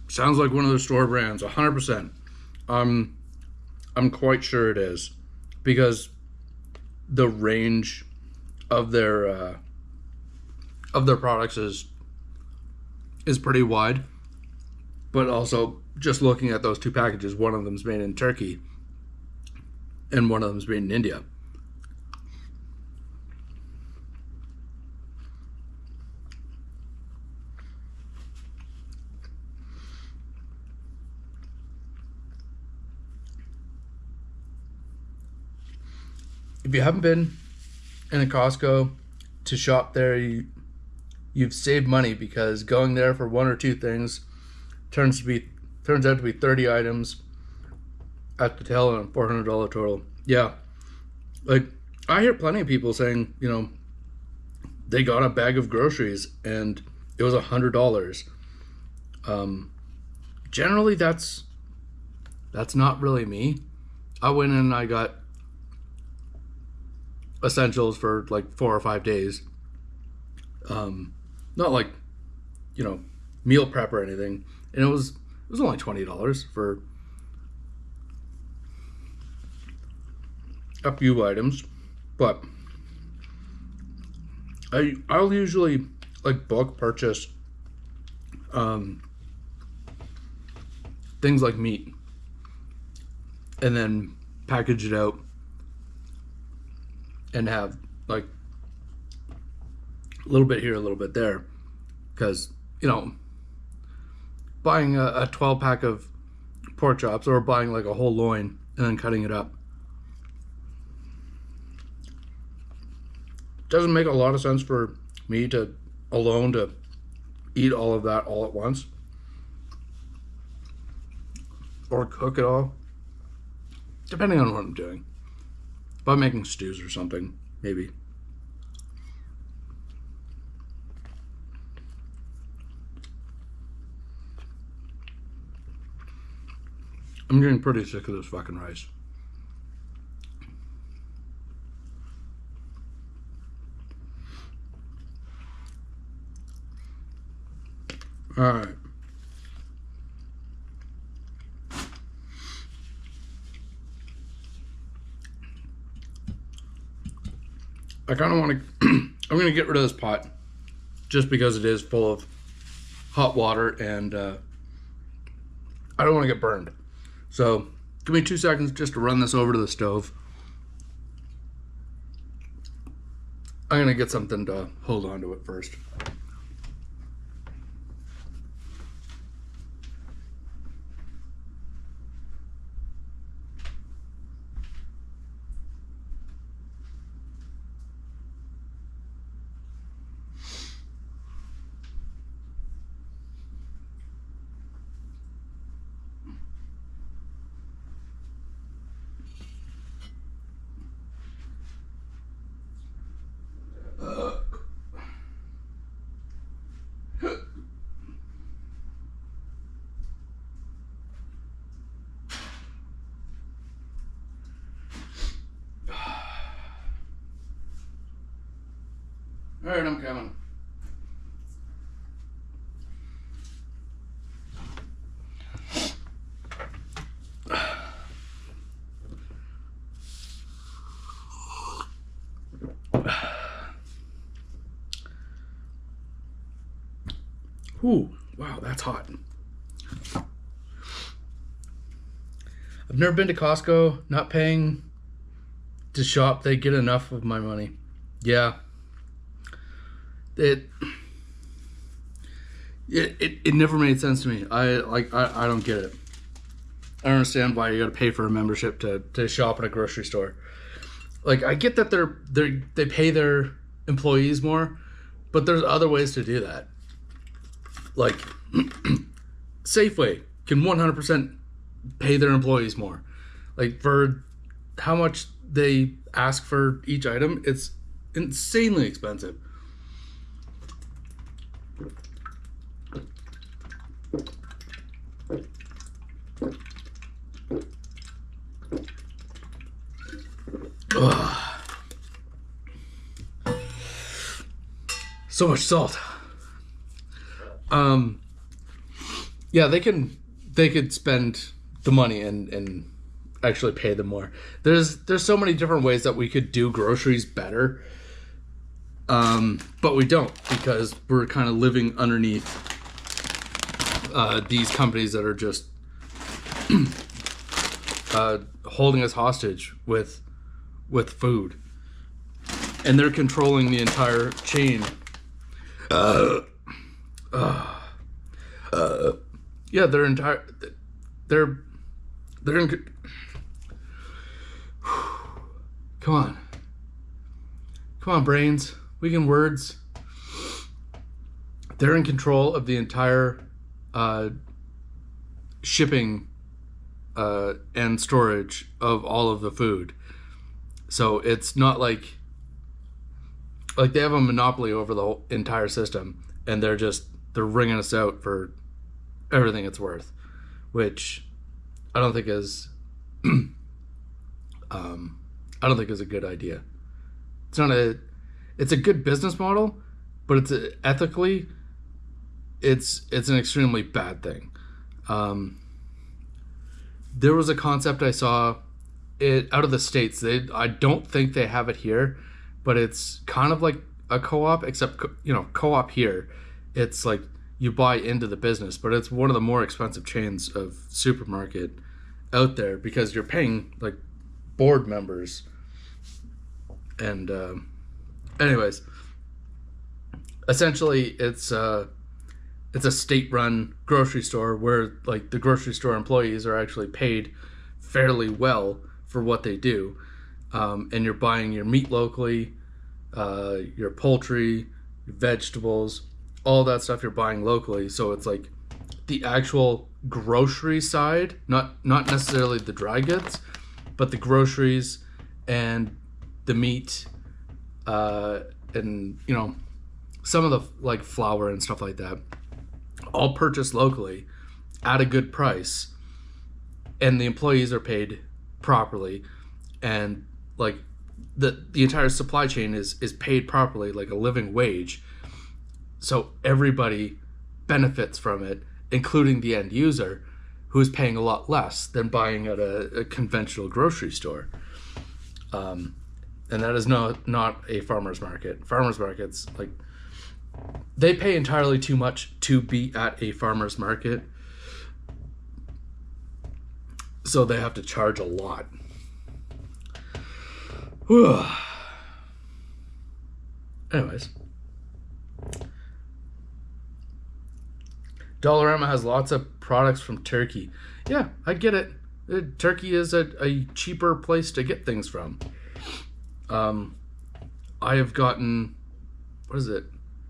Sounds like one of the store brands, 100%. I'm quite sure it is, because the range of their products is pretty wide. But also, just looking at those two packages, one of them's made in Turkey, and one of them's made in India. If you haven't been in a Costco to shop there, you've saved money, because going there for one or two things turns out to be 30 items at the tail end, $400 total. Yeah, like I hear plenty of people saying, you know, they got a bag of groceries and it was $100. Generally, that's not really me. I went in and I got essentials for like 4 or 5 days. Not like, you know, meal prep or anything. And it was only $20 for a few items. But I'll usually like bulk purchase things like meat, and then package it out and have like a little bit here, a little bit there, because, you know, buying a 12 pack of pork chops, or buying like a whole loin and then cutting it up, doesn't make a lot of sense for me to eat all of that all at once, or cook it all, depending on what I'm doing. If I'm making stews or something, maybe. I'm getting pretty sick of this fucking rice. All right. I kind of want to, I'm going to get rid of this pot just because it is full of hot water, and I don't want to get burned. So give me 2 seconds just to run this over to the stove. I'm going to get something to hold on to it first. All right, I'm coming. Ooh, wow, that's hot. I've never been to Costco, not paying to shop. They get enough of my money. Yeah. it never made sense to me. I don't get it. I don't understand why you got to pay for a membership to shop at a grocery store. Like, I get that they pay their employees more, but there's other ways to do that. Like, Safeway can 100% pay their employees more. Like, for how much they ask for each item, it's insanely expensive. Ugh. So much salt. Yeah, they could spend the money and actually pay them more. There's so many different ways that we could do groceries better, but we don't, because we're kind of living underneath these companies that are just holding us hostage with food, and they're controlling the entire chain. Yeah, they're in. Come on, brains. Weekend words. They're in control of the entire shipping and storage of all of the food. So it's not like they have a monopoly over the whole entire system, and they're ringing us out for everything it's worth, which I don't think is a good idea. It's a good business model, but ethically it's an extremely bad thing. There was a concept I saw it out of the States. I don't think they have it here, but it's kind of like a co-op, except co-op here, it's like you buy into the business, but it's one of the more expensive chains of supermarket out there, because you're paying like board members. And anyways, essentially it's a state-run grocery store where like the grocery store employees are actually paid fairly well for what they do, and you're buying your meat locally, your poultry, your vegetables, all that stuff you're buying locally. So it's like the actual grocery side, not necessarily the dry goods, but the groceries and the meat, and some of the like flour and stuff like that, all purchased locally at a good price, and the employees are paid properly, and like the entire supply chain is paid properly, like a living wage. So everybody benefits from it, including the end user, who's paying a lot less than buying at a conventional grocery store. And that is not a farmer's market. Farmer's markets, like, they pay entirely too much to be at a farmer's market, so they have to charge a lot. Whew. Anyways, Dollarama has lots of products from Turkey. Yeah, I get it. Turkey is a cheaper place to get things from. I have gotten, what is it?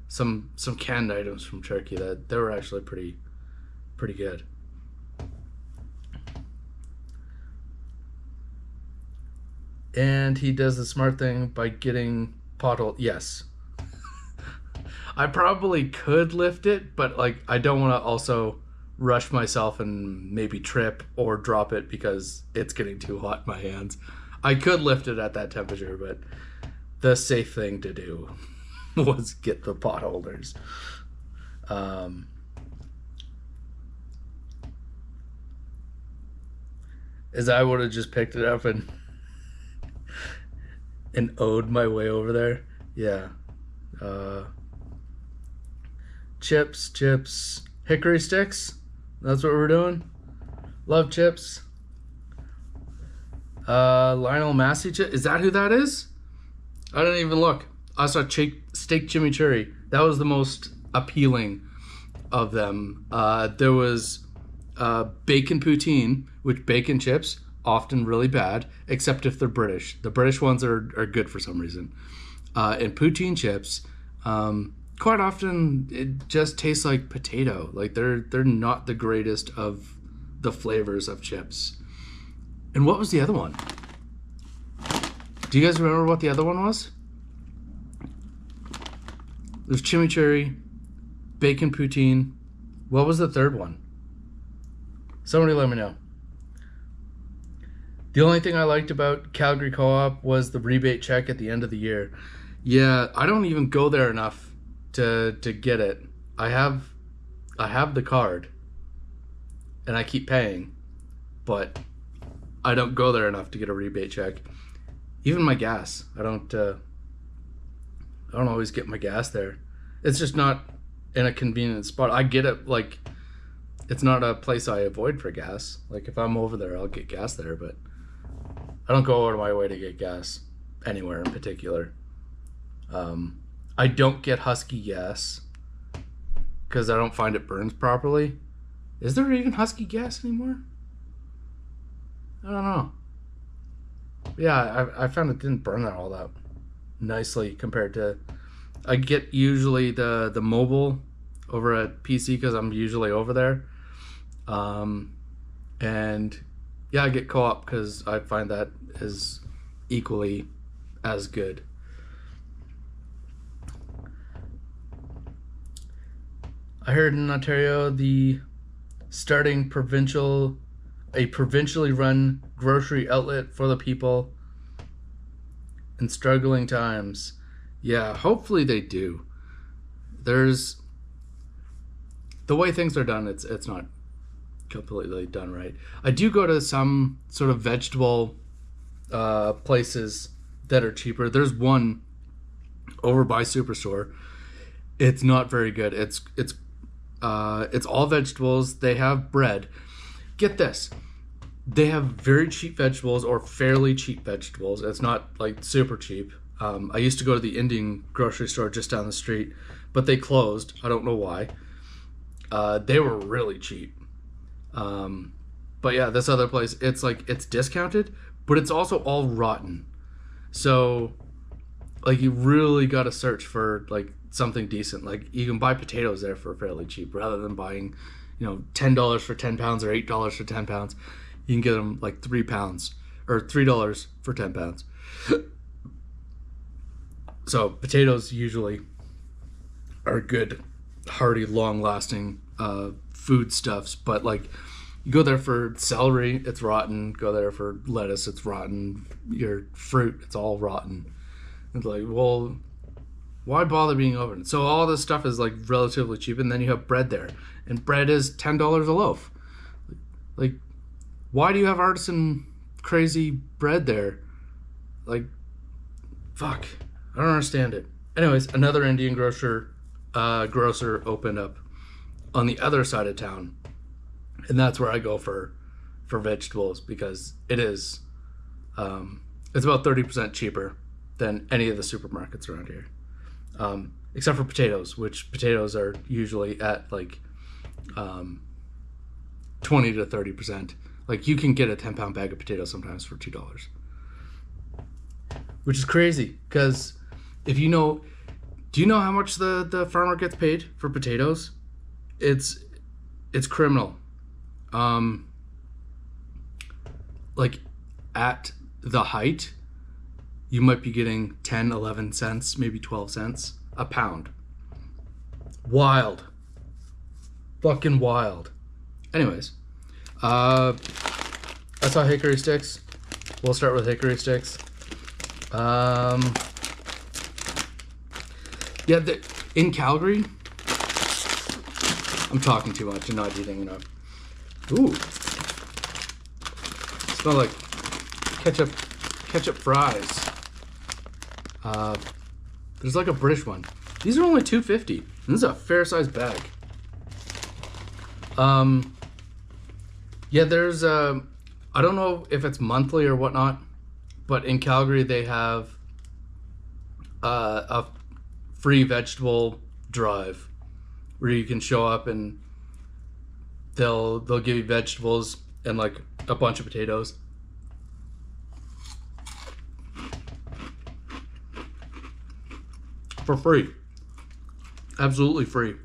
Some canned items from Turkey that they were actually pretty good. And he does the smart thing by getting pothole. Yes. I probably could lift it, but like I don't want to also rush myself and maybe trip or drop it because it's getting too hot in my hands. I could lift it at that temperature, but the safe thing to do was get the pot holders. As I would have just picked it up and owed my way over there. Yeah. Chips, hickory sticks. That's what we're doing. Love chips. Lionel Massey chip. Is that who that is? I didn't even look. I saw steak chimichurri. That was the most appealing of them. There was bacon poutine, which bacon chips, often really bad, except if they're British. The British ones are good for some reason. And poutine chips, quite often it just tastes like potato. Like they're not the greatest of the flavors of chips. And what was the other one? Do you guys remember what the other one was? There's chimichurri, bacon poutine. What was the third one? Somebody let me know. The only thing I liked about Calgary Co-op was the rebate check at the end of the year. Yeah, I don't even go there enough to get it. I have the card, and I keep paying, but I don't go there enough to get a rebate check. Even my gas, I don't always get my gas there. It's just not in a convenient spot. I get it, like, it's not a place I avoid for gas. Like, if I'm over there, I'll get gas there, but I don't go out of my way to get gas anywhere in particular. I don't get Husky gas because I don't find it burns properly. Is there even Husky gas anymore? I don't know. Yeah, I found it didn't burn all that nicely compared to... I get usually the mobile over at PC because I'm usually over there. And yeah, I get Co-op because I find that is equally as good. I heard in Ontario starting a provincially run grocery outlet for the people in struggling times. Yeah, hopefully they do. There's the way things are done, it's not completely done right. I do go to some sort of vegetable places that are cheaper. There's one over by Superstore. It's not very good. It's all vegetables. They have bread. Get this. They have very cheap vegetables or fairly cheap vegetables. It's not like super cheap. I used to go to the Indian grocery store just down the street, but they closed. I don't know why. They were really cheap. But yeah, this other place, it's discounted, but it's also all rotten. So like you really got to search for like something decent. Like you can buy potatoes there for fairly cheap rather than buying, $10 for 10 pounds or $8 for 10 pounds. You can get them like 3 pounds or $3 for 10 pounds. So potatoes usually are good, hearty, long-lasting foodstuffs. But like, you go there for celery, it's rotten. Go there for lettuce, it's rotten. Your fruit, it's all rotten. It's like, well, why bother being open? So all this stuff is like relatively cheap, and then you have bread there, and bread is $10 a loaf. Like, why do you have artisan crazy bread there? Like, fuck. I don't understand it. Anyways, another Indian grocer opened up on the other side of town, and that's where I go for vegetables because it is it's about 30% cheaper than any of the supermarkets around here, except for potatoes, which potatoes are usually at like 20 to 30%. Like you can get a 10-pound bag of potatoes sometimes for $2, which is crazy because do you know how much the farmer gets paid for potatoes? It's criminal. Like at the height, you might be getting 10, 11 cents, maybe 12 cents a pound. Wild. Fucking wild. Anyways, I saw hickory sticks. We'll start with hickory sticks. Yeah, in Calgary, I'm talking too much and not eating enough. Ooh. Smell like ketchup fries. There's like a British one. These are only $2.50. This is a fair sized bag. Yeah, there's I don't know if it's monthly or whatnot, but in Calgary they have a free vegetable drive where you can show up and they'll give you vegetables and like a bunch of potatoes. For free. Absolutely free.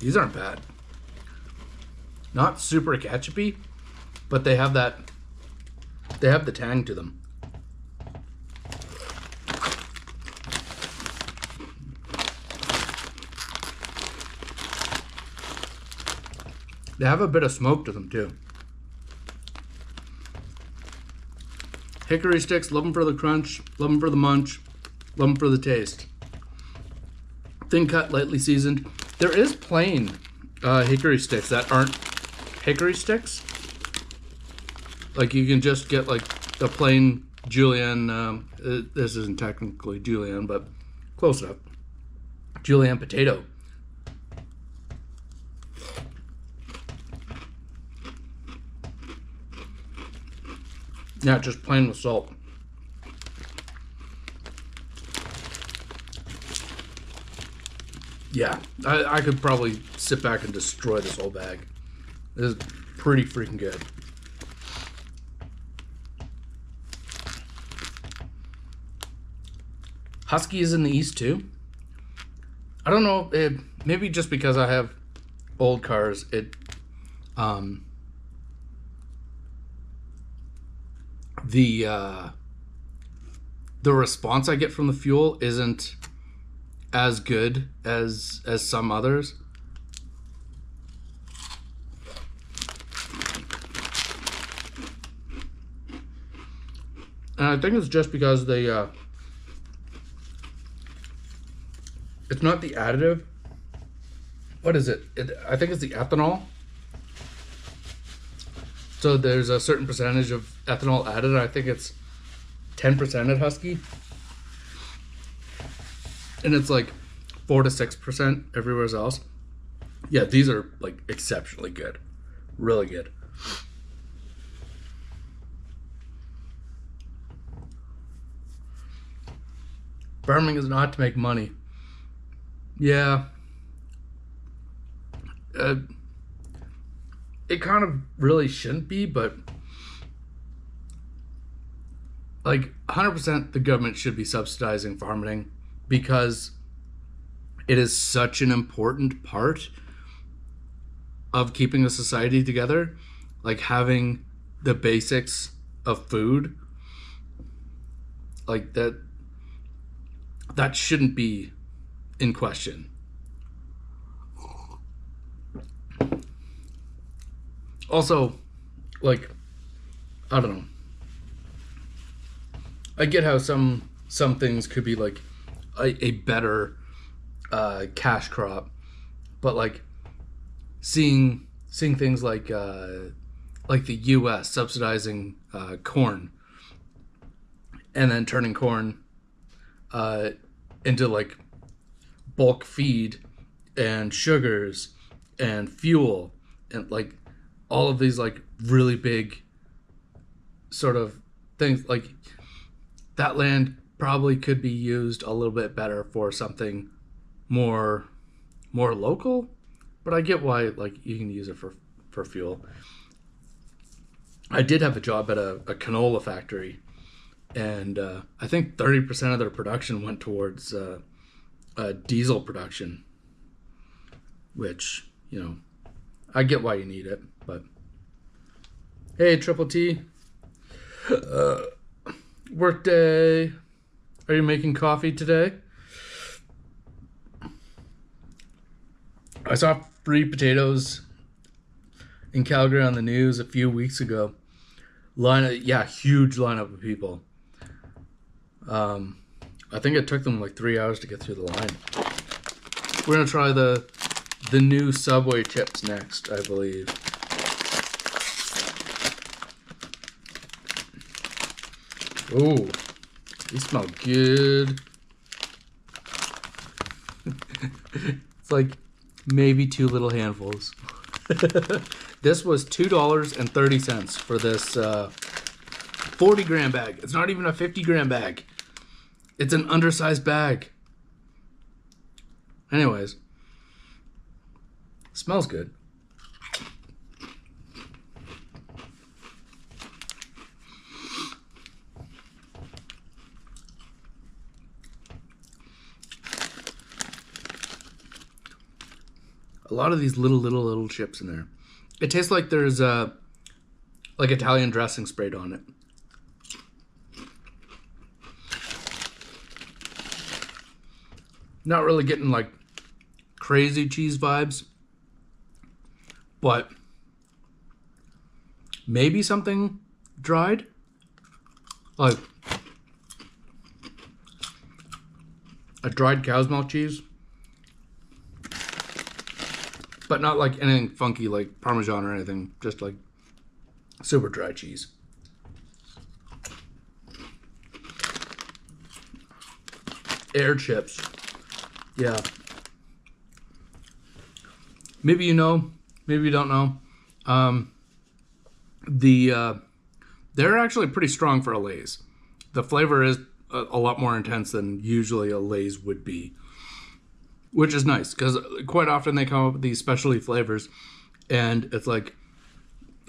These aren't bad. Not super ketchupy, but they have the tang to them. They have a bit of smoke to them too. Hickory sticks, love them for the crunch, love them for the munch, love them for the taste. Thin cut, lightly seasoned. There is plain hickory sticks that aren't hickory sticks. Like you can just get like the plain julienne, this isn't technically julienne, but close enough. Julienne potato. Yeah, just plain with salt. Yeah, I could probably sit back and destroy this whole bag. This is pretty freaking good. Husky is in the East too. I don't know, maybe just because I have old cars, the response I get from the fuel isn't as good as some others. And I think it's just because it's not the additive. What is it? I think it's the ethanol. So there's a certain percentage of ethanol added. I think it's 10% at Husky. And it's like 4 to 6% everywhere else. Yeah, these are like exceptionally good. Really good. Farming is not to make money. Yeah. It kind of really shouldn't be, but like 100% the government should be subsidizing farming because it is such an important part of keeping a society together. Like having the basics of food, like that shouldn't be in question. Also, like, I don't know. I get how some things could be like a better cash crop, but like seeing things like the U.S. subsidizing corn and then turning corn into like bulk feed and sugars and fuel and like all of these like really big sort of things, like that land probably could be used a little bit better for something more local, but I get why like you can use it for fuel. I did have a job at a canola factory, and I think 30% of their production went towards diesel production, which, you know, I get why you need it, but hey, Triple T, work day. Are you making coffee today? I saw free potatoes in Calgary on the news a few weeks ago. Huge lineup of people. I think it took them like 3 hours to get through the line. We're gonna try the new Subway chips next, I believe. Ooh, these smell good. It's like maybe 2 little handfuls. This was $2.30 for this 40-gram bag. It's not even a 50-gram bag. It's an undersized bag. Anyways, smells good. A lot of these little chips in there. It tastes like there's like Italian dressing sprayed on it. Not really getting like crazy cheese vibes, but maybe something dried, like a dried cow's milk cheese, but not like anything funky like Parmesan or anything, just like super dry cheese. Air chips. Yeah. Maybe you know, maybe you don't know. They're actually pretty strong for a Lay's. The flavor is a lot more intense than usually a Lay's would be, which is nice because quite often they come up with these specialty flavors, and it's like,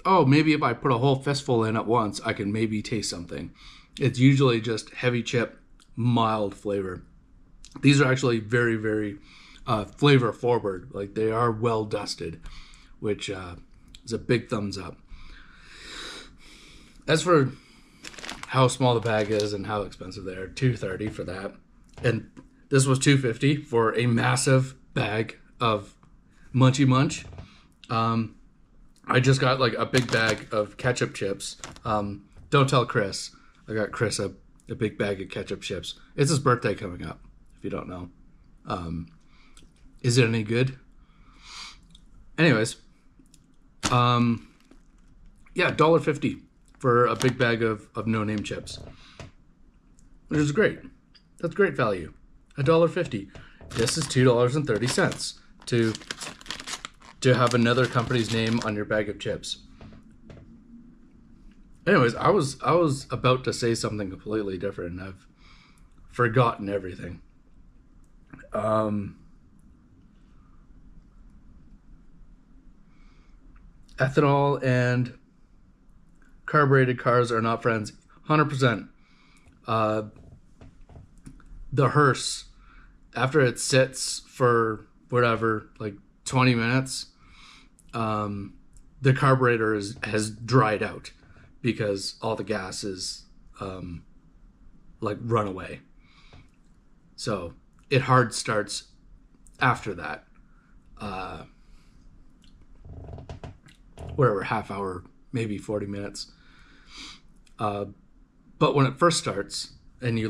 oh, maybe if I put a whole fistful in at once, I can maybe taste something. It's usually just heavy chip, mild flavor. These are actually very, very flavor forward. Like they are well dusted, which is a big thumbs up. As for how small the bag is and how expensive they are, $2.30 for that, and this was $2.50 for a massive bag of Munchy Munch. I just got like a big bag of ketchup chips. Don't tell Chris. I got Chris a big bag of ketchup chips. It's his birthday coming up, if you don't know. Is it any good? Anyways, yeah, $1.50 for a big bag of no-name chips, which is great. That's great value. $1.50. This is $2.30 to have another company's name on your bag of chips. Anyways, I was about to say something completely different, and I've forgotten everything. Ethanol and carbureted cars are not friends. 100%. The hearse, after it sits for whatever, like 20 minutes, the carburetor has dried out because all the gas is like run away. So it hard starts after that. Whatever, half hour, maybe 40 minutes. But when it first starts and you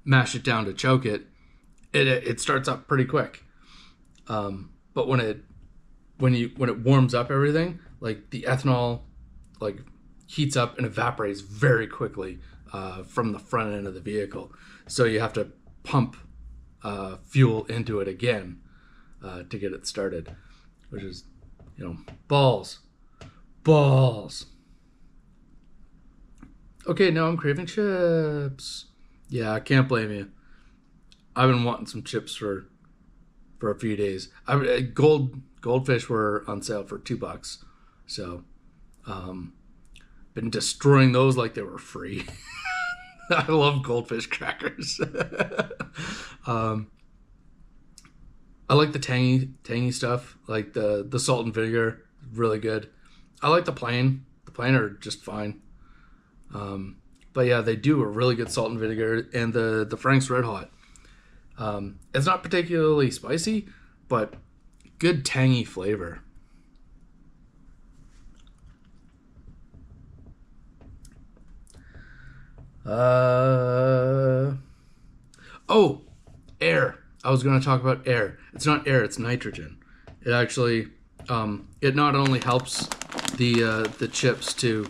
mash it down to choke it, it starts up pretty quick. But when it warms up everything, like the ethanol like heats up and evaporates very quickly from the front end of the vehicle. So you have to pump fuel into it again to get it started, which is, balls. Okay, now I'm craving chips. Yeah, I can't blame you. I've been wanting some chips for a few days. Goldfish were on sale for $2, so been destroying those like they were free. I love goldfish crackers. I like the tangy stuff, like the salt and vinegar, really good. I like the plain. The plain are just fine. But yeah, they do a really good salt and vinegar, and the Frank's Red Hot. It's not particularly spicy, but good tangy flavor. Air. I was going to talk about air. It's not air, it's nitrogen. It actually, it not only helps the chips to,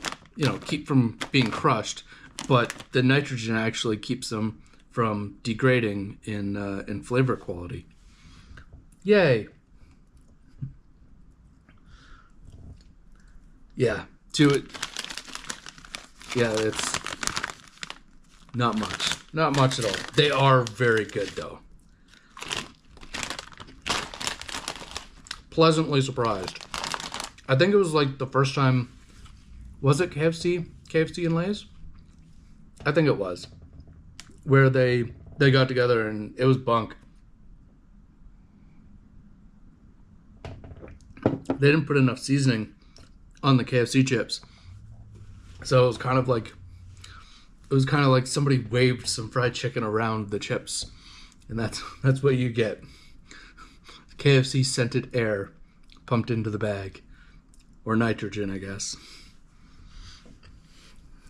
keep from being crushed, but the nitrogen actually keeps them from degrading in flavor quality. Yay. Yeah, Yeah, it's not much. Not much at all. They are very good, though. Pleasantly surprised. I think it was like the first time... Was it KFC? KFC and Lay's? I think it was. Where they got together and it was bunk. They didn't put enough seasoning on the KFC chips. So it was kind of like somebody waved some fried chicken around the chips. And that's what you get. KFC scented air pumped into the bag. Or nitrogen, I guess.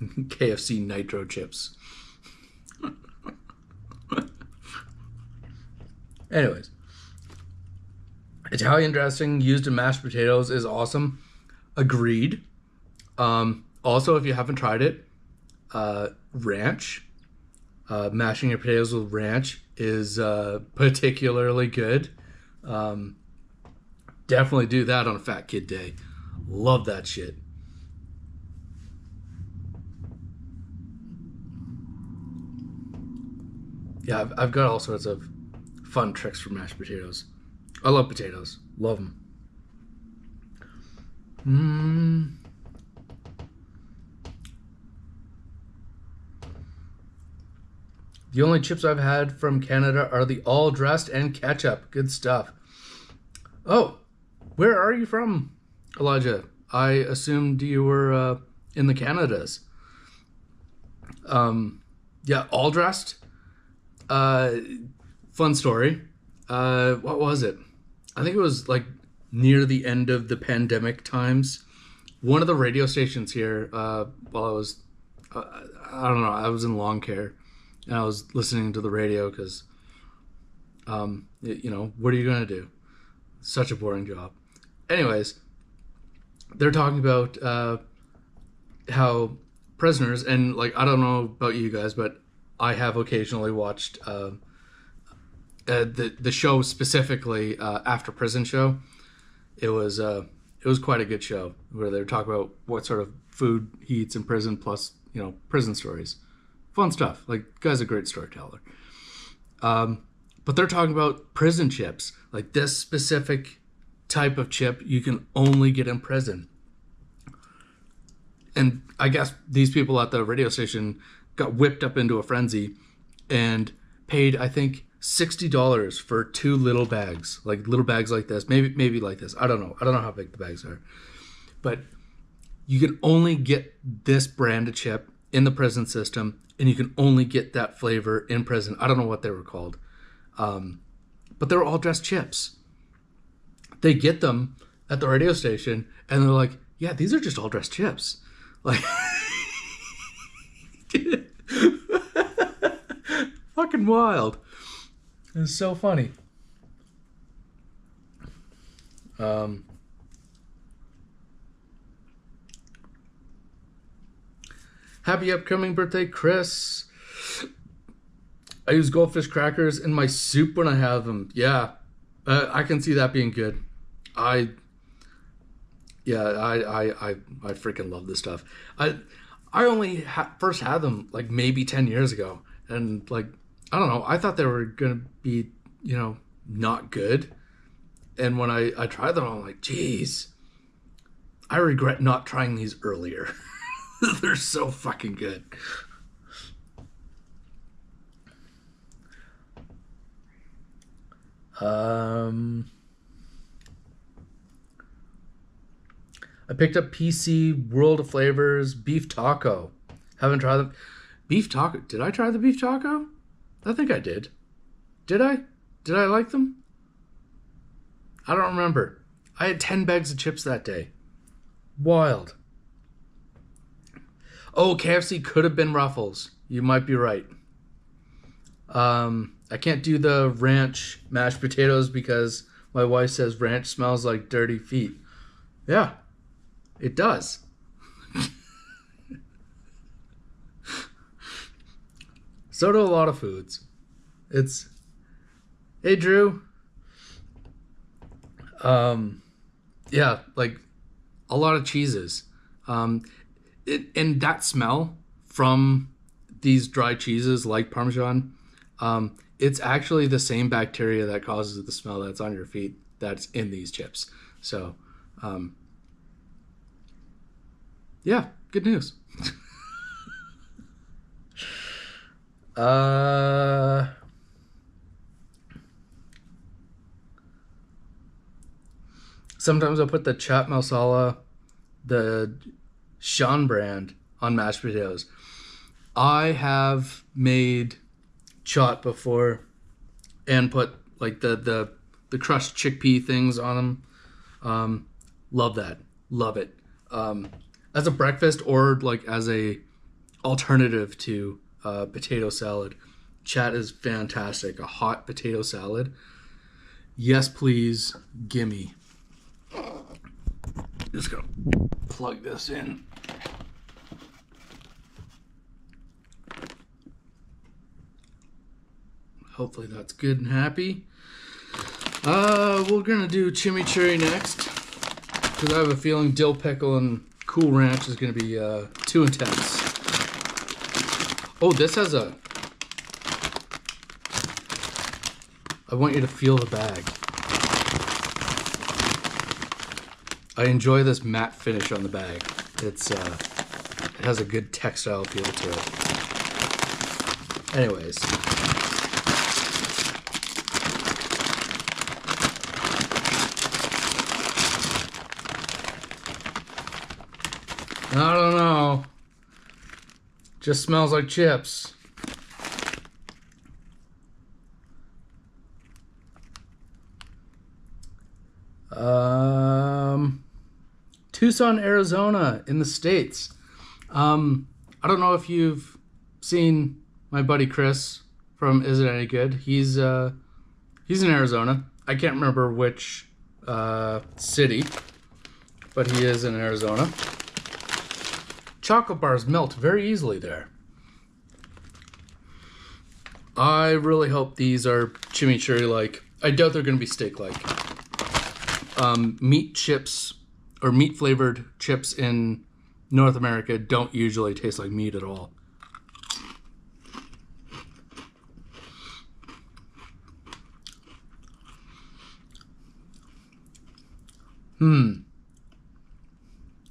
KFC nitro chips. Anyways. Italian dressing used in mashed potatoes is awesome. Agreed. Also, if you haven't tried it, ranch. Mashing your potatoes with ranch is particularly good. Definitely do that on a fat kid day. Love that shit. Yeah, I've got all sorts of fun tricks for mashed potatoes. I love potatoes. Love them. The only chips I've had from Canada are the all dressed and ketchup. Good stuff. Oh, where are you from, Elijah? I assumed you were in the Canadas. Yeah, all dressed. Fun story. What was it? I think it was like near the end of the pandemic times. One of the radio stations here, while I was, I don't know, I was in lawn care and I was listening to the radio because, you know, what are you going to do? Such a boring job. Anyways, they're talking about how prisoners, and like, I don't know about you guys, but I have occasionally watched the show specifically, After Prison Show. It was quite a good show where they were talking about what sort of food he eats in prison, plus, you know, prison stories. Fun stuff. Like, the guy's a great storyteller. But they're talking about prison chips. Like, this specific type of chip you can only get in prison. And I guess these people at the radio station got whipped up into a frenzy and paid, I think, $60 for 2 little bags, like little bags like this, maybe like this. I don't know how big the bags are, but you can only get this brand of chip in the prison system, and you can only get that flavor in prison. I don't know what they were called, but they were all dressed chips. They get them at the radio station, and they're like, "Yeah, these are just all dressed chips." Like, fucking wild. It's so funny. Happy upcoming birthday, Chris. I use goldfish crackers in my soup when I have them. Yeah, I can see that being good. I freaking love this stuff. I only first had them like maybe 10 years ago, and like, I don't know, I thought they were gonna be, you know, not good. And when I tried them, I'm like, geez, I regret not trying these earlier. They're so fucking good. I picked up PC World of Flavors beef taco. Haven't tried them. Beef taco. Did I try the beef taco? I think I did. Did I? Did I like them? I don't remember. I had 10 bags of chips that day. Wild. Oh, KFC could have been Ruffles. You might be right. I can't do the ranch mashed potatoes because my wife says ranch smells like dirty feet. Yeah, it does. So do a lot of foods. It's, hey Drew. Yeah, like a lot of cheeses. and that smell from these dry cheeses like Parmesan, it's actually the same bacteria that causes the smell that's on your feet that's in these chips. So, yeah, good news. Sometimes I'll put the chaat masala, the Sean brand, on mashed potatoes. I have made chaat before and put like the crushed chickpea things on them. Love that. Love it. As a breakfast or like as a alternative to potato salad, chaat is fantastic. A hot potato salad. Yes, please. Gimme. Just gonna plug this in. Hopefully that's good and happy. We're gonna do chimichurri next because I have a feeling dill pickle and Cool Ranch is gonna be too intense. Oh, this has a. I want you to feel the bag. I enjoy this matte finish on the bag. It has a good textile feel to it. Anyways. I don't know. Just smells like chips. Tucson, Arizona in the States. I don't know if you've seen my buddy Chris from Is It Any Good? He's in Arizona. I can't remember which city, but he is in Arizona. Chocolate bars melt very easily there. I really hope these are chimichurri-like. I doubt they're going to be steak-like. Meat chips or meat-flavored chips in North America don't usually taste like meat at all.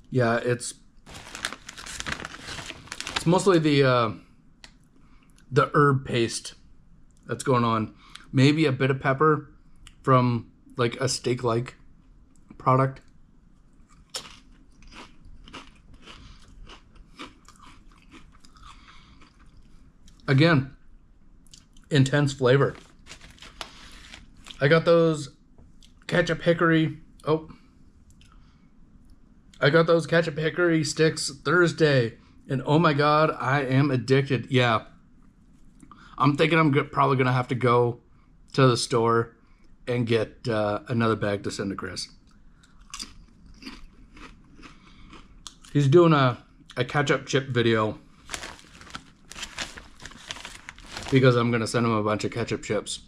Yeah, it's mostly the herb paste that's going on. Maybe a bit of pepper from like a steak-like product. Again, intense flavor. I got those ketchup hickory. I got those ketchup hickory sticks Thursday, and oh my god, I am addicted. Yeah, I'm thinking I'm probably gonna have to go to the store and get another bag to send to Chris. He's doing a ketchup chip video because I'm gonna send him a bunch of ketchup chips.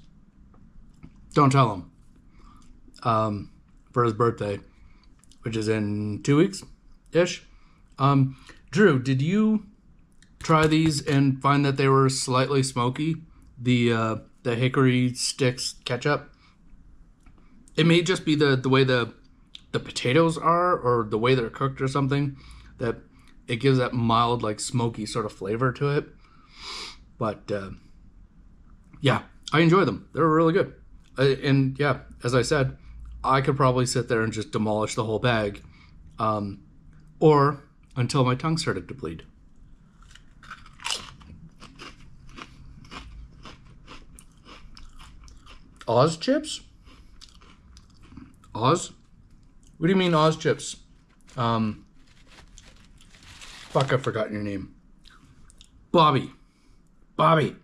Don't tell him. For his birthday, which is in 2 weeks-ish. Drew, did you try these and find that they were slightly smoky? The hickory sticks ketchup? It may just be the way the potatoes are, or the way they're cooked or something, that it gives that mild, like, smoky sort of flavor to it. But, yeah, I enjoy them. They're really good. And, yeah, as I said, I could probably sit there and just demolish the whole bag. Or until my tongue started to bleed. Oz chips? Oz? What do you mean Oz chips? Fuck, I've forgotten your name. Bobby. What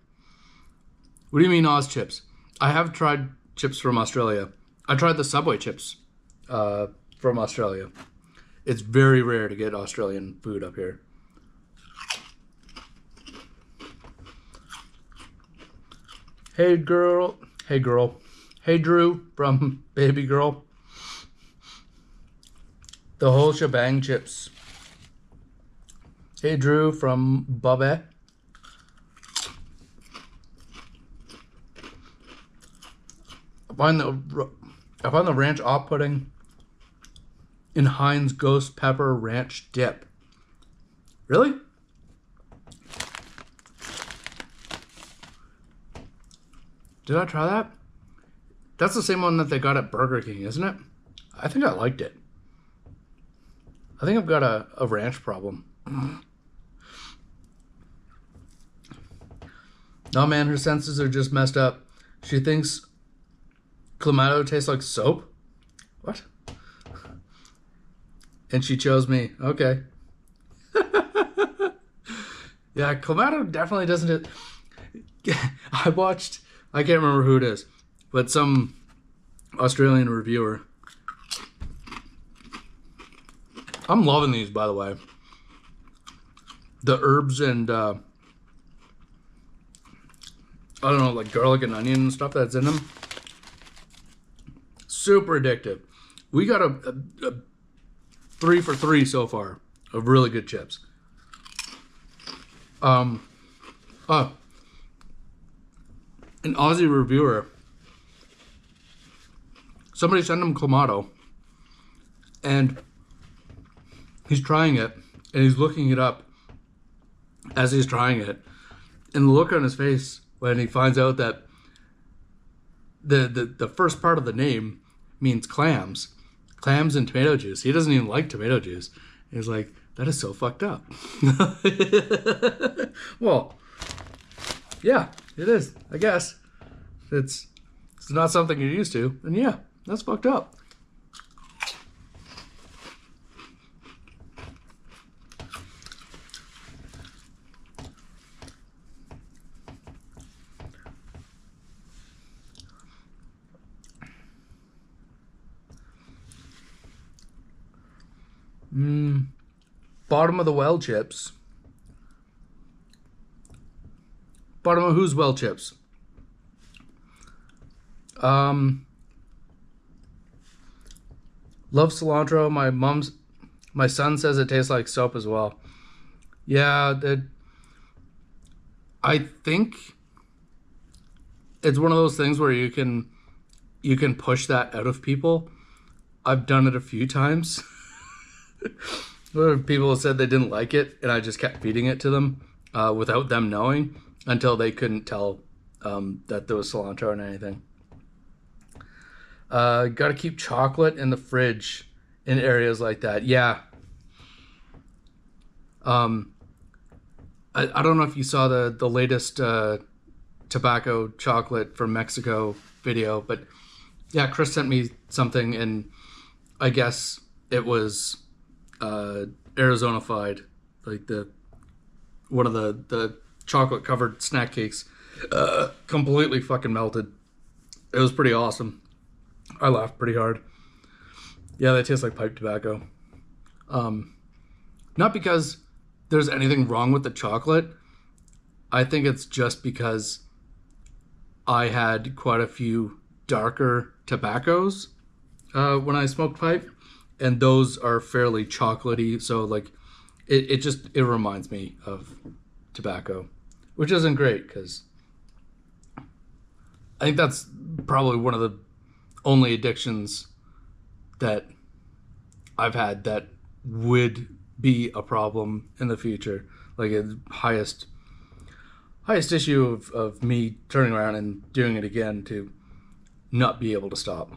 do you mean Oz chips? I have tried chips from Australia. I tried the Subway chips from Australia. It's very rare to get Australian food up here. Hey girl. Hey Drew from Baby Girl. The whole shebang chips. Hey Drew from Bobet. I find the ranch off-putting in Heinz Ghost Pepper Ranch Dip. Really? Did I try that? That's the same one that they got at Burger King, isn't it? I think I liked it. I think I've got a ranch problem. No, man, her senses are just messed up. She thinks Clamato tastes like soap. What? And she chose me. Okay. Yeah, Clamato definitely doesn't. I can't remember who it is, but some Australian reviewer. I'm loving these, by the way. The herbs and I don't know, like garlic and onion and stuff that's in them. Super addictive. We got a 3 for 3 so far of really good chips. An Aussie reviewer, somebody sent him Clamato, and he's trying it, and he's looking it up as he's trying it, and the look on his face when he finds out that the first part of the name means clams and tomato juice. He doesn't even like tomato juice. He's like, that is so fucked up. Well, yeah, it is, I guess. It's not something you're used to, and yeah, that's fucked up. Bottom of the well chips. Bottom of whose well chips? Love cilantro. My son says it tastes like soap as well. Yeah, I think it's one of those things where you can push that out of people. I've done it a few times. Where people said they didn't like it, and I just kept feeding it to them without them knowing until they couldn't tell that there was cilantro in anything. Got to keep chocolate in the fridge in areas like that. Yeah. I don't know if you saw the latest tobacco chocolate from Mexico video, but yeah, Chris sent me something, and I guess it was Arizona-fied, like one of the chocolate covered snack cakes, completely fucking melted. It was pretty awesome. I laughed pretty hard. Yeah, they taste like pipe tobacco. Not because there's anything wrong with the chocolate. I think it's just because I had quite a few darker tobaccos when I smoked pipe, and those are fairly chocolatey, so like it reminds me of tobacco, which isn't great because I think that's probably one of the only addictions that I've had that would be a problem in the future. Like a highest issue of me turning around and doing it again to not be able to stop.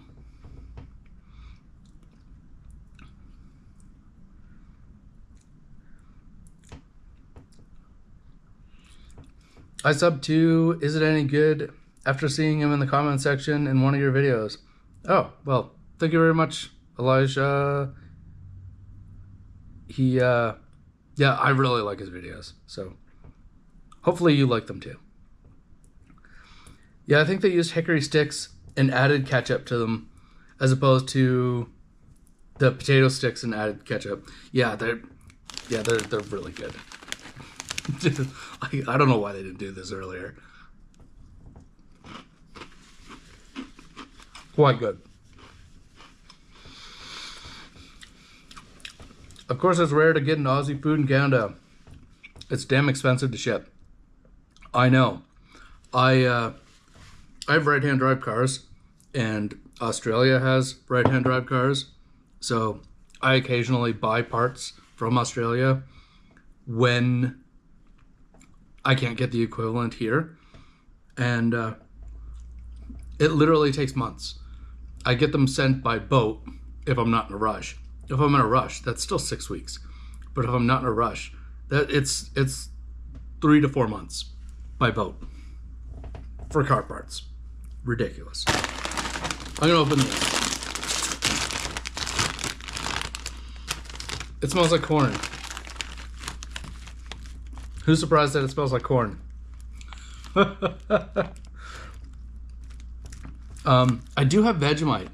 I subbed to Is It Any Good after seeing him in the comment section in one of your videos. Oh, well, thank you very much, Elijah. Yeah, I really like his videos, so hopefully you like them too. Yeah, I think they used hickory sticks and added ketchup to them as opposed to the potato sticks and added ketchup. Yeah, they're really good. I don't know why they didn't do this earlier. Quite good. Of course, it's rare to get an Aussie food in Canada. It's damn expensive to ship. I know. I have right-hand drive cars, and Australia has right-hand drive cars. So I occasionally buy parts from Australia when I can't get the equivalent here. And it literally takes months. I get them sent by boat if I'm not in a rush. If I'm in a rush, that's still 6 weeks. But if I'm not in a rush, it's 3 to 4 months by boat for car parts. Ridiculous. I'm gonna open this. It smells like corn. Who's surprised that it smells like corn? I do have Vegemite,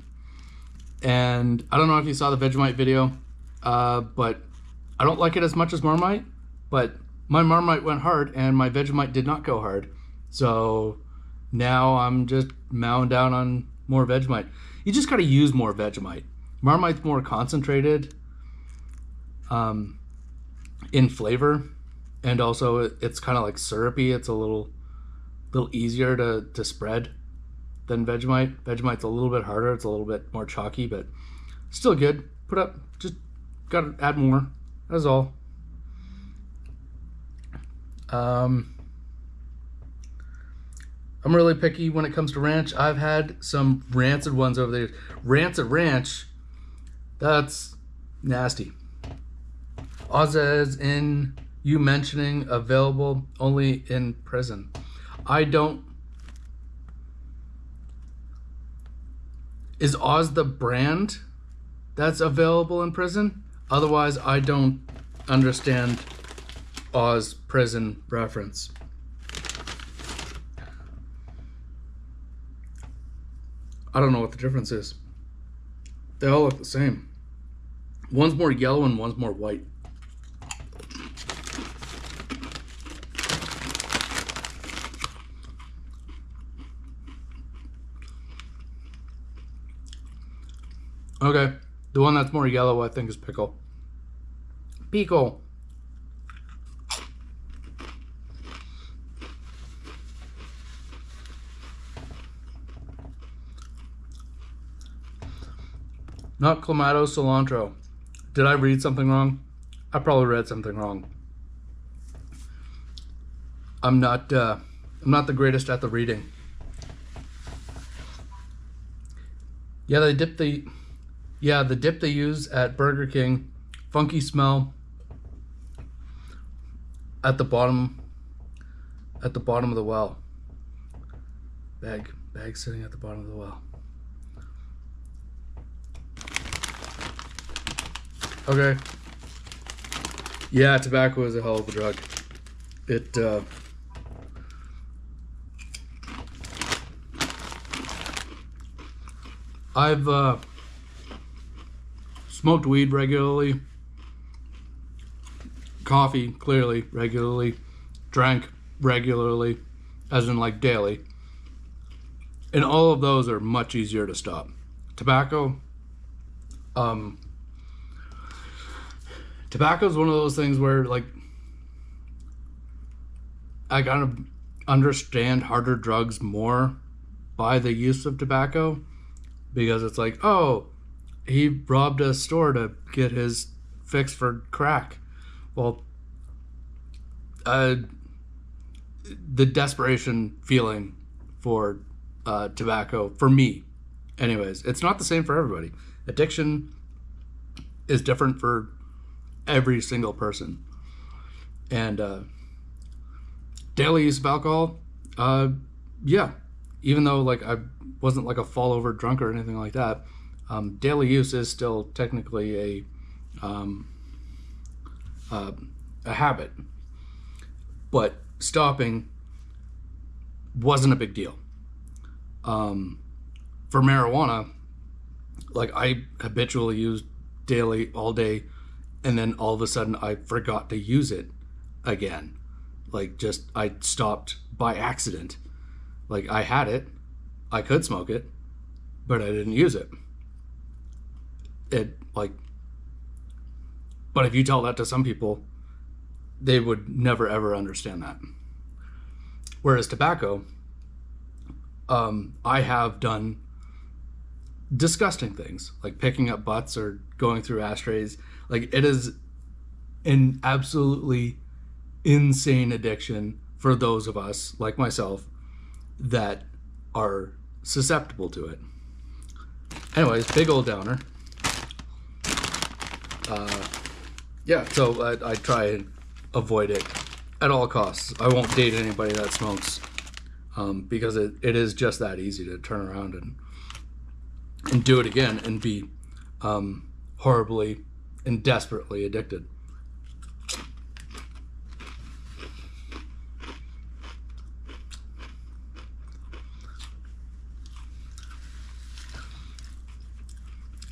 and I don't know if you saw the Vegemite video, but I don't like it as much as Marmite, but my Marmite went hard and my Vegemite did not go hard. So now I'm just mowing down on more Vegemite. You just gotta use more Vegemite. Marmite's more concentrated in flavor, and also it's kind of like syrupy. It's a little easier to spread than Vegemite. Vegemite's a little bit harder. It's a little bit more chalky, but still good. Just gotta add more. That's all. I'm really picky when it comes to ranch. I've had some rancid ones over there. Rancid ranch, that's nasty. Oz says in you mentioning available only in prison. I don't. Is Oz the brand that's available in prison? Otherwise, I don't understand Oz prison reference. I don't know what the difference is. They all look the same. One's more yellow and one's more white. Okay, the one that's more yellow I think is pickle. Pickle. Not clamato, cilantro. Did I read something wrong? I probably read something wrong. I'm not the greatest at the reading. Yeah, the dip they use at Burger King, funky smell at the bottom of the well. Bag sitting at the bottom of the well. Okay. Yeah, tobacco is a hell of a drug. I've smoked weed regularly, coffee clearly regularly, drank regularly, as in like daily, and all of those are much easier to stop. Tobacco is one of those things where, like, I kind of understand harder drugs more by the use of tobacco, because it's like, oh, he robbed a store to get his fix for crack. Well, the desperation feeling for tobacco, for me anyways, it's not the same for everybody. Addiction is different for every single person. And daily use of alcohol, yeah, even though like I wasn't like a fall over drunk or anything like that, daily use is still technically a habit. But stopping wasn't a big deal. For marijuana, like I habitually used daily all day, and then all of a sudden I forgot to use it again. Like, just I stopped by accident. Like, I had it, I could smoke it, but I didn't use it. But if you tell that to some people, they would never ever understand that. Whereas tobacco, I have done disgusting things like picking up butts or going through ashtrays. Like, it is an absolutely insane addiction for those of us like myself that are susceptible to it. Anyways, big old downer. Yeah, so I try and avoid it at all costs. I won't date anybody that smokes, because it is just that easy to turn around and do it again and be horribly and desperately addicted.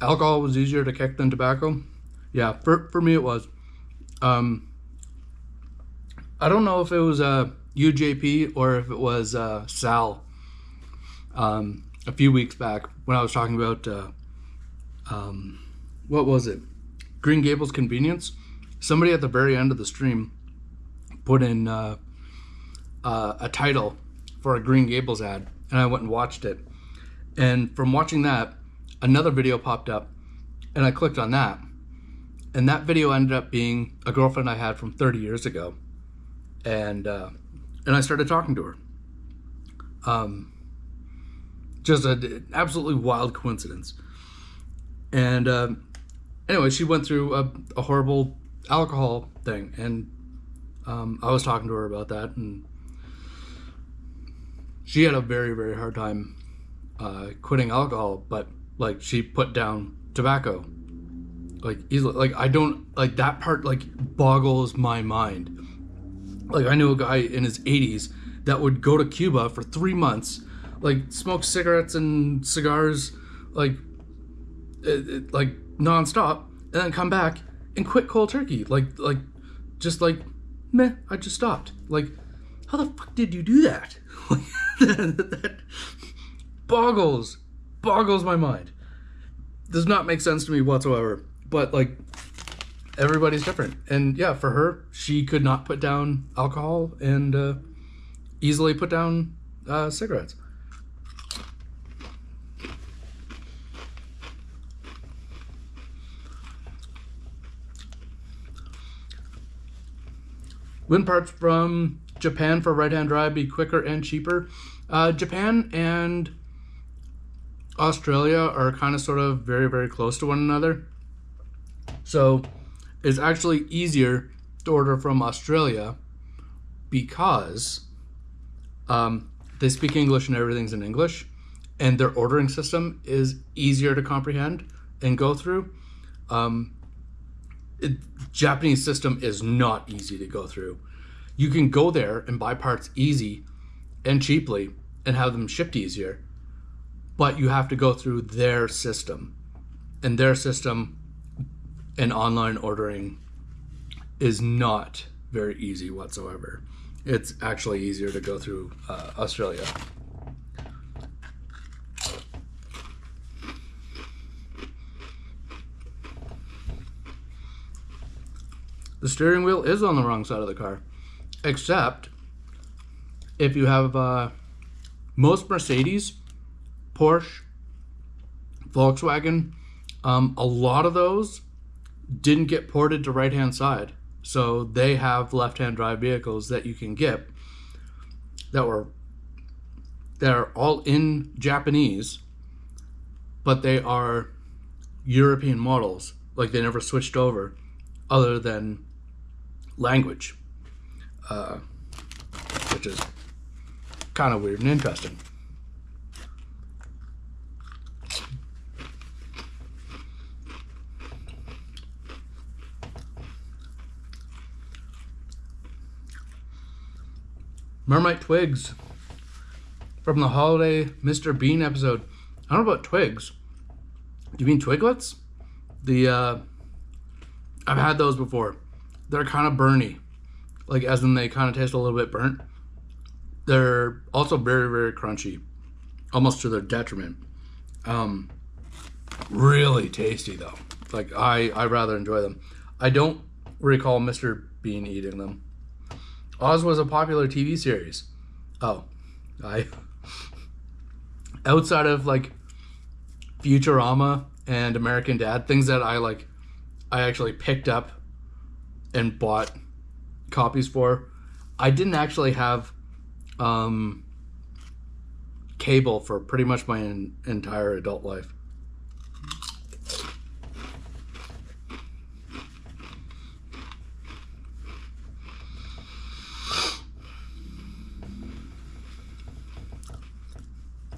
Alcohol was easier to kick than tobacco. Yeah, for me it was. I don't know if it was UJP or if it was Sal a few weeks back when I was talking about what was it? Green Gables Convenience. Somebody at the very end of the stream put in a title for a Green Gables ad, and I went and watched it. And from watching that, another video popped up, and I clicked on that. And that video ended up being a girlfriend I had from 30 years ago. And I started talking to her. Just an absolutely wild coincidence. And anyway, she went through a horrible alcohol thing. And I was talking to her about that. And she had a very, very hard time quitting alcohol. But, like, she put down tobacco. Like, easily. Like, I don't, like, that part, like, boggles my mind. Like, I knew a guy in his 80s that would go to Cuba for 3 months, like, smoke cigarettes and cigars, like nonstop, and then come back and quit cold turkey. Just like, meh, I just stopped. Like, how the fuck did you do that? That boggles my mind. Does not make sense to me whatsoever. But, like, everybody's different. And yeah, for her, she could not put down alcohol and easily put down cigarettes. Wind parts from Japan for right-hand drive be quicker and cheaper. Japan and Australia are kind of sort of very, very close to one another. So it's actually easier to order from Australia because they speak English and everything's in English, and their ordering system is easier to comprehend and go through. Japanese system is not easy to go through. You can go there and buy parts easy and cheaply and have them shipped easier, but you have to go through their system, and their system and online ordering is not very easy whatsoever. It's actually easier to go through Australia. The steering wheel is on the wrong side of the car, except if you have most Mercedes, Porsche, Volkswagen, a lot of those didn't get ported to right-hand side. So they have left-hand drive vehicles that you can get that are all in Japanese, but they are European models. Like, they never switched over other than language, which is kind of weird and interesting. Marmite Twigs from the holiday Mr. Bean episode. I don't know about twigs. Do you mean twiglets? I've had those before. They're kind of burny. Like, as in they kind of taste a little bit burnt. They're also very, very crunchy. Almost to their detriment. Really tasty though. Like, I rather enjoy them. I don't recall Mr. Bean eating them. Oz was a popular TV series. Oh, outside of like Futurama and American Dad, things that I actually picked up and bought copies for. I didn't actually have cable for pretty much my entire adult life.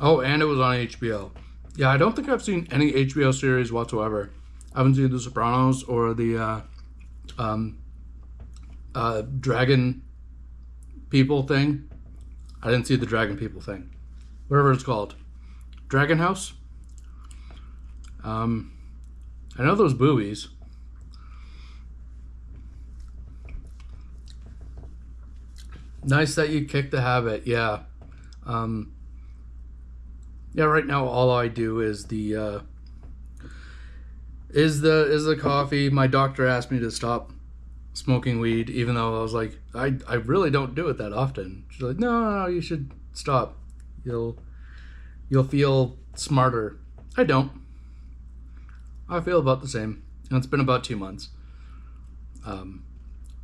Oh, and it was on HBO. Yeah, I don't think I've seen any HBO series whatsoever. I haven't seen The Sopranos or the Dragon People thing. I didn't see the Dragon People thing. Whatever it's called. Dragon House? I know those boobies. Nice that you kicked the habit, yeah. Yeah, right now all I do is the coffee. My doctor asked me to stop smoking weed, even though I was like, I really don't do it that often. She's like, no, you should stop. You'll feel smarter. I don't. I feel about the same. And it's been about 2 months.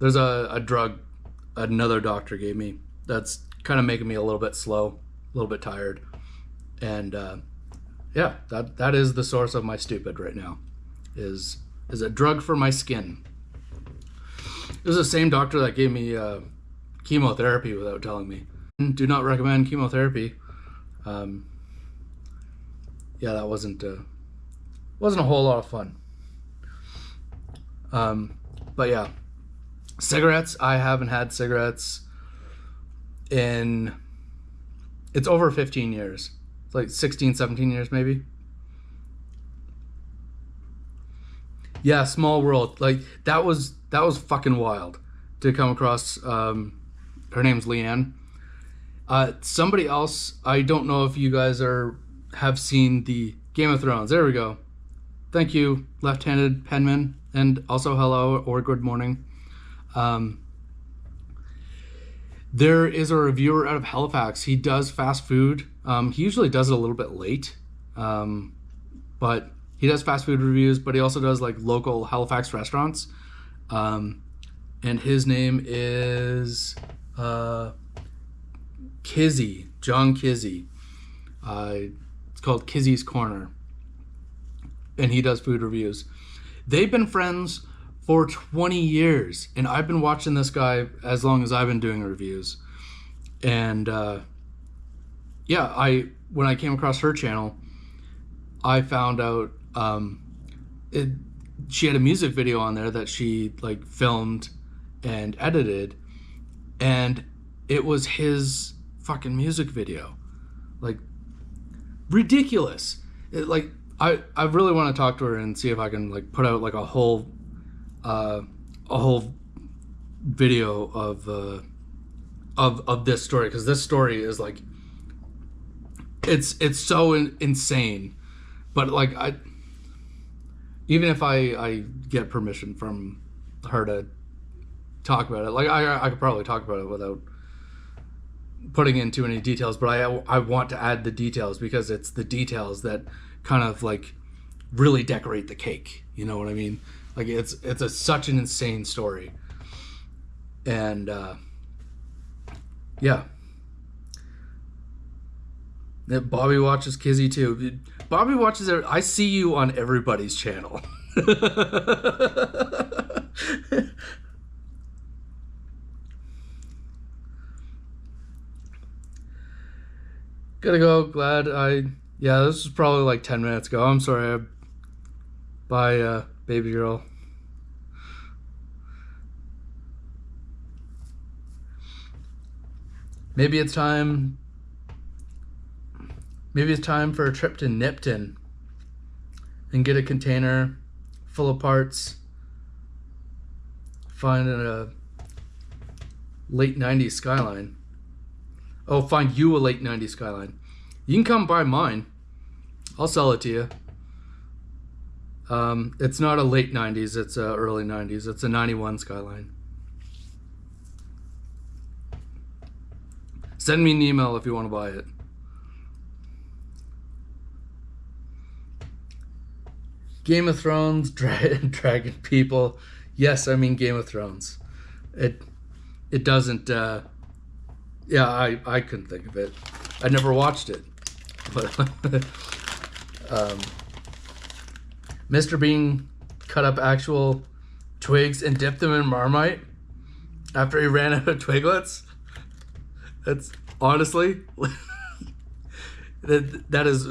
There's a drug another doctor gave me that's kind of making me a little bit slow, a little bit tired. And yeah, that is the source of my stupid right now, is a drug for my skin. It was the same doctor that gave me chemotherapy without telling me. Do not recommend chemotherapy. Yeah, that wasn't a whole lot of fun. But yeah, cigarettes. I haven't had cigarettes in, it's over 15 years. It's like 16, 17 years maybe. Yeah, small world. Like that was fucking wild to come across. Her name's Leanne. Somebody else, I don't know if you guys have seen the Game of Thrones. There we go. Thank you, left-handed penman, and also hello or good morning. There is a reviewer out of Halifax. He does fast food. He usually does it a little bit late, but he does fast food reviews, but he also does like local Halifax restaurants. And his name is Kizzy, John Kizzy. It's called Kizzy's Corner. And he does food reviews. They've been friends for 20 years. And I've been watching this guy as long as I've been doing reviews. And yeah, when I came across her channel, I found out she had a music video on there that she like filmed and edited, and it was his fucking music video. Like ridiculous. I really want to talk to her and see if I can like put out like a whole video of this story, because this story is like it's so insane. But like even if I get permission from her to talk about it, like I could probably talk about it without putting in too many details, but I want to add the details, because it's the details that kind of like really decorate the cake. You know what I mean? Like it's such an insane story. And yeah. Bobby watches Kizzy too. Bobby watches it. I see you on everybody's channel. Gotta go. Yeah, this was probably like 10 minutes ago. I'm sorry. Bye, baby girl. Maybe it's time for a trip to Nipton and get a container full of parts. Find a late 90s Skyline. Oh, find you a late 90s Skyline. You can come buy mine. I'll sell it to you. It's not a late 90s, it's a early 90s. It's a 91 Skyline. Send me an email if you want to buy it. Game of Thrones, Dragon People. Yes, I mean Game of Thrones. It doesn't. Yeah, I couldn't think of it. I never watched it. But Mr. Bean cut up actual twigs and dipped them in Marmite after he ran out of twiglets. That's honestly that is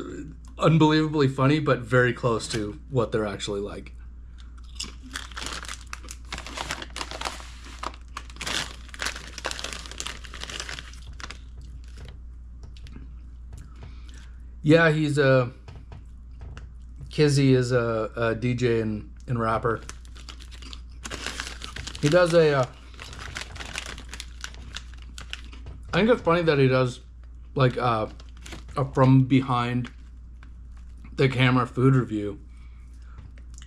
unbelievably funny, but very close to what they're actually like. Yeah, he's Kizzy is a DJ and rapper. He does I think it's funny that he does like a from behind the camera food review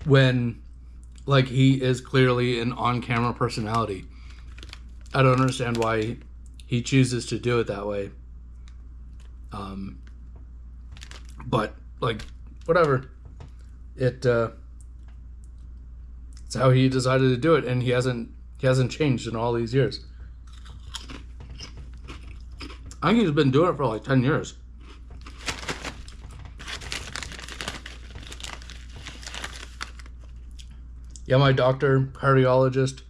when like he is clearly an on-camera personality. I don't understand why he chooses to do it that way. But like whatever. It's how he decided to do it, and he hasn't changed in all these years. I think he's been doing it for like 10 years. Yeah, my doctor, cardiologist,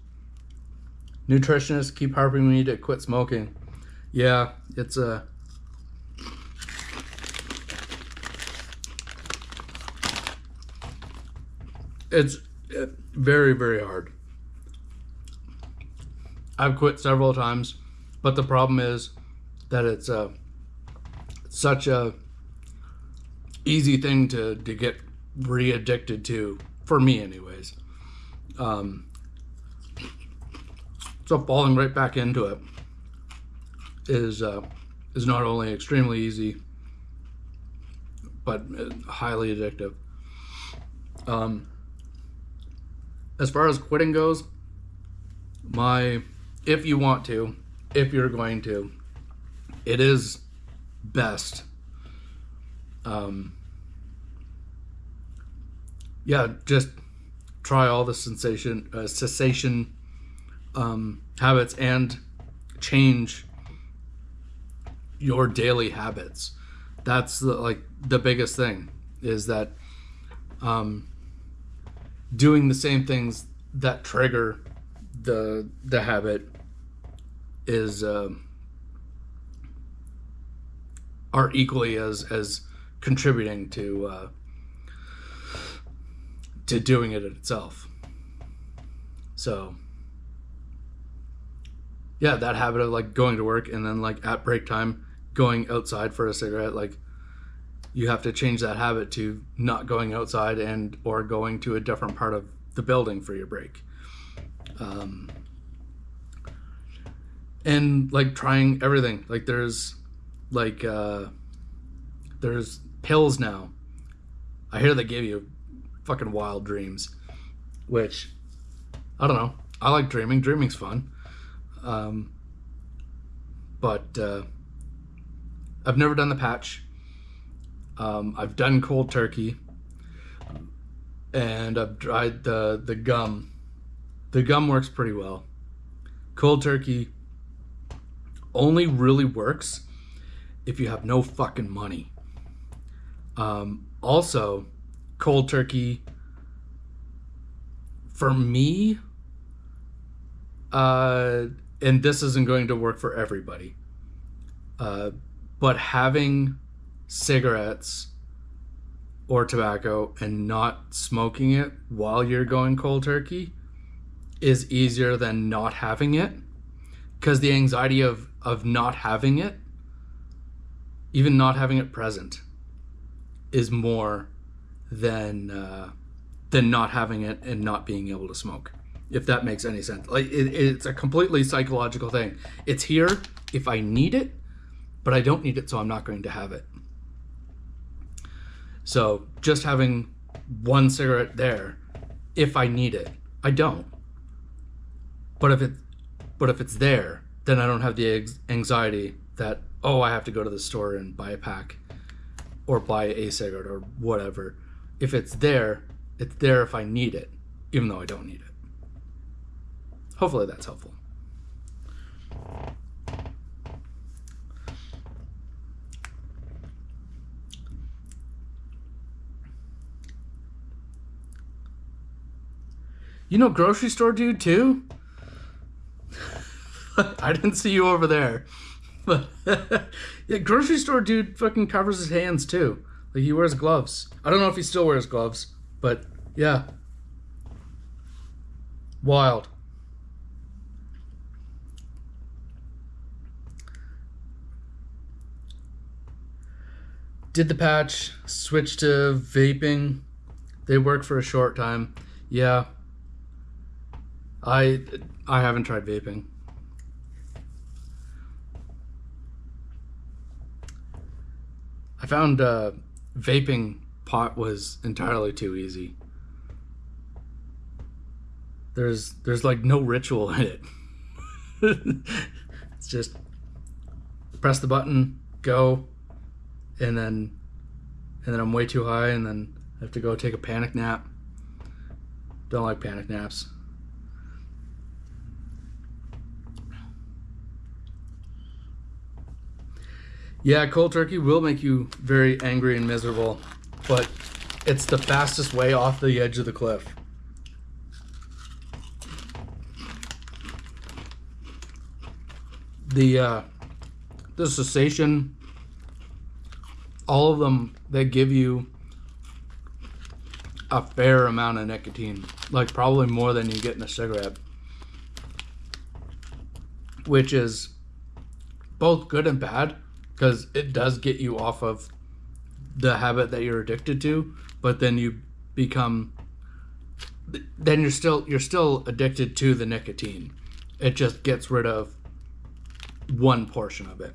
nutritionist keep harping me to quit smoking. Yeah, it's very, very hard. I've quit several times, but the problem is that it's such a easy thing to get re-addicted to, for me anyways. So falling right back into it is not only extremely easy, but highly addictive. As far as quitting goes, if you want to, if you're going to, it is best. Yeah, just try all the cessation habits and change your daily habits. That's the biggest thing, is that doing the same things that trigger the habit is are equally as contributing to doing it itself. So yeah, that habit of like going to work and then like at break time going outside for a cigarette, like you have to change that habit to not going outside and or going to a different part of the building for your break. And like trying everything. Like there's pills now. I hear they give you fucking wild dreams, which I don't know. I like dreaming. Dreaming's fun. But I've never done the patch. I've done cold turkey, and I've tried the gum. The gum works pretty well. Cold turkey only really works if you have no fucking money. Also, cold turkey for me, and this isn't going to work for everybody, but having cigarettes or tobacco and not smoking it while you're going cold turkey is easier than not having it, because the anxiety of not having it, even not having it present, is more than not having it and not being able to smoke, if that makes any sense. Like it's a completely psychological thing. It's here if I need it, but I don't need it, so I'm not going to have it. So just having one cigarette there if I need it. I don't. But if it's there, then I don't have the anxiety that, oh, I have to go to the store and buy a pack or buy a cigarette or whatever. If it's there if I need it, even though I don't need it. Hopefully that's helpful. You know grocery store dude too? I didn't see you over there. But yeah, grocery store dude fucking covers his hands too. Like he wears gloves. I don't know if he still wears gloves, but yeah. Wild. Did the patch, switch to vaping. They work for a short time. Yeah. I haven't tried vaping. I found vaping pot was entirely too easy. There's like no ritual in it. It's just press the button, go, and then I'm way too high, and then I have to go take a panic nap. Don't like panic naps. Yeah, cold turkey will make you very angry and miserable, but it's the fastest way off the edge of the cliff. The cessation, all of them, they give you a fair amount of nicotine, like probably more than you get in a cigarette, which is both good and bad because it does get you off of the habit that you're addicted to, but then you become, then you're still addicted to the nicotine. It just gets rid of one portion of it.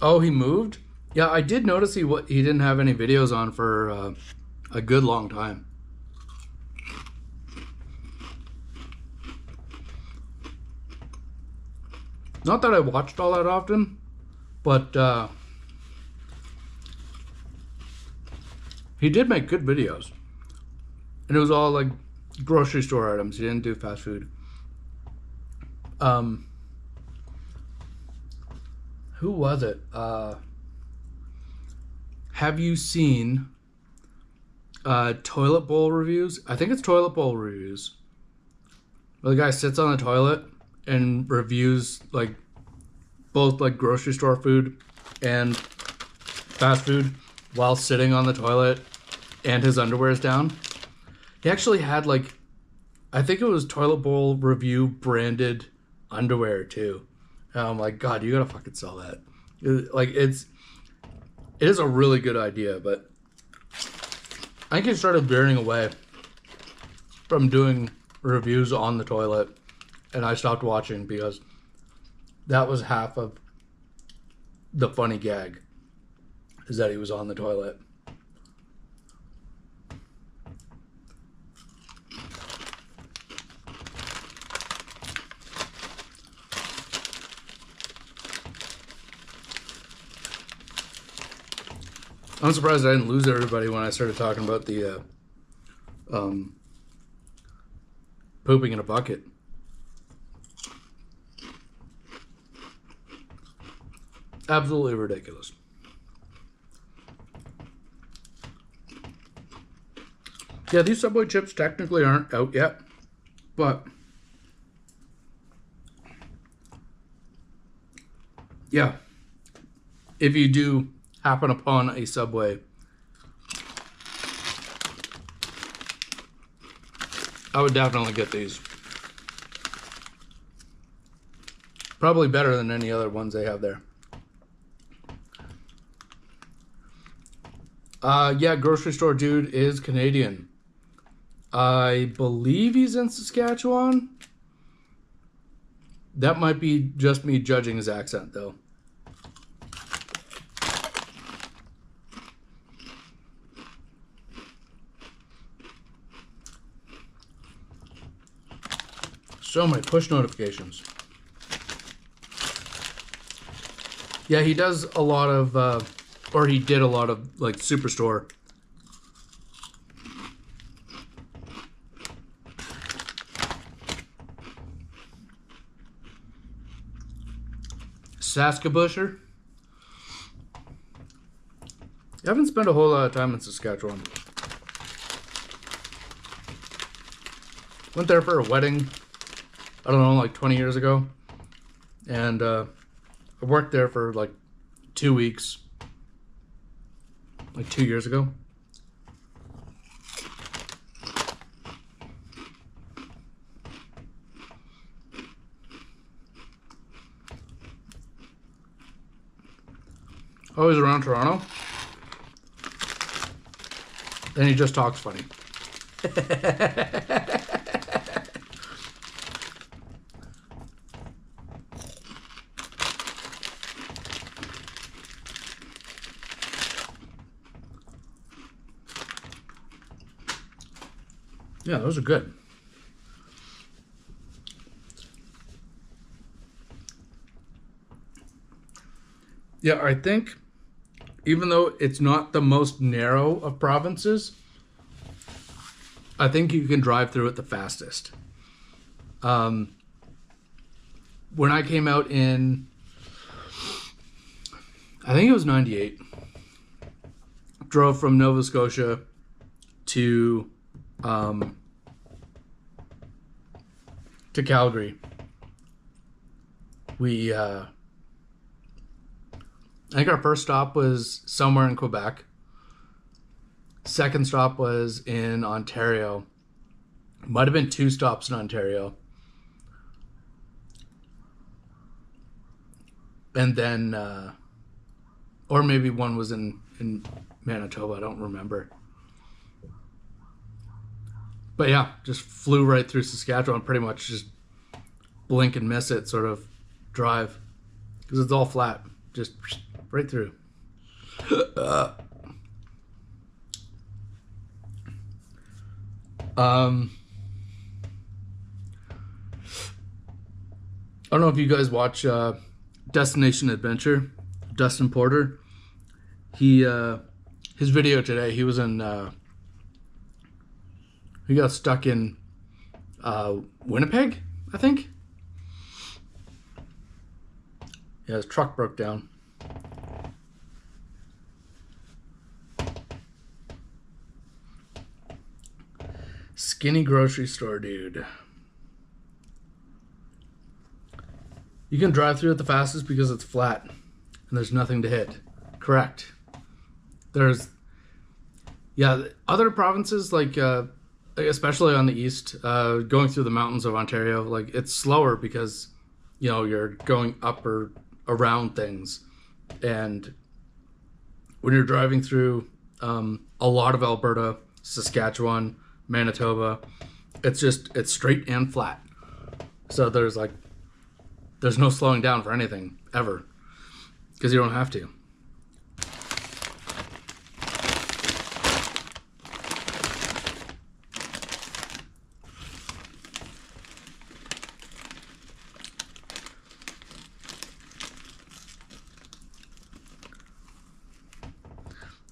Oh, he moved? Yeah, I did notice he didn't have any videos on for a good long time. Not that I watched all that often, but he did make good videos. And it was all like grocery store items. He didn't do fast food. Who was it? Have you seen toilet bowl reviews? I think it's toilet bowl reviews. Where the guy sits on the toilet and reviews like both like grocery store food and fast food while sitting on the toilet and his underwear is down. He actually had like, I think it was toilet bowl review branded underwear too. And I'm like, God, you gotta fucking sell that. It is a really good idea, but I think he started veering away from doing reviews on the toilet, and I stopped watching because that was half of the funny gag, is that he was on the toilet. I'm surprised I didn't lose everybody when I started talking about the pooping in a bucket. Absolutely ridiculous. Yeah, these Subway chips technically aren't out yet, but yeah, if you do happen upon a Subway, I would definitely get these. Probably better than any other ones they have there. Yeah, grocery store dude is Canadian. I believe he's in Saskatchewan. That might be just me judging his accent, though. So many push notifications. Yeah, he does a lot of, or he did a lot of, like, Superstore. Saskabusher. I haven't spent a whole lot of time in Saskatchewan. Went there for a wedding, I don't know, like 20 years ago. And I worked there for like 2 weeks, like 2 years ago. Oh, he's around Toronto? And he just talks funny. Yeah, those are good. Yeah, I think even though it's not the most narrow of provinces, I think you can drive through it the fastest. When I came out in, I think it was 98, drove from Nova Scotia to Calgary. I think our first stop was somewhere in Quebec. Second stop was in Ontario. Might have been 2 stops in Ontario. And then, or maybe one was in Manitoba. I don't remember. But yeah, just flew right through Saskatchewan. Pretty much just blink and miss it sort of drive. Because it's all flat. Just right through. I don't know if you guys watch Destination Adventure, Dustin Porter. His video today, he was in, he got stuck in Winnipeg, I think. Yeah, his truck broke down. Skinny grocery store, dude. You can drive through it the fastest because it's flat and there's nothing to hit. Correct. There's, yeah, other provinces like, especially on the east, going through the mountains of Ontario, like it's slower because, you know, you're going up or around things. And when you're driving through a lot of Alberta, Saskatchewan, Manitoba, it's straight and flat. So there's no slowing down for anything ever because you don't have to.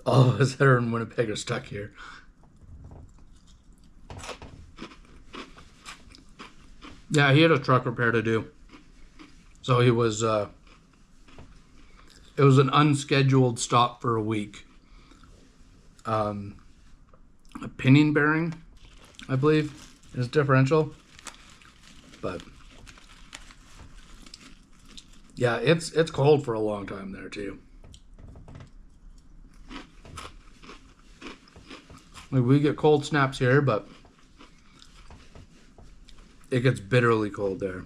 All of us that are in Winnipeg are stuck here. Yeah, he had a truck repair to do. So he was, it was an unscheduled stop for a week. A pinion bearing, I believe, is differential. But yeah, it's cold for a long time there too. Like we get cold snaps here, but it gets bitterly cold there.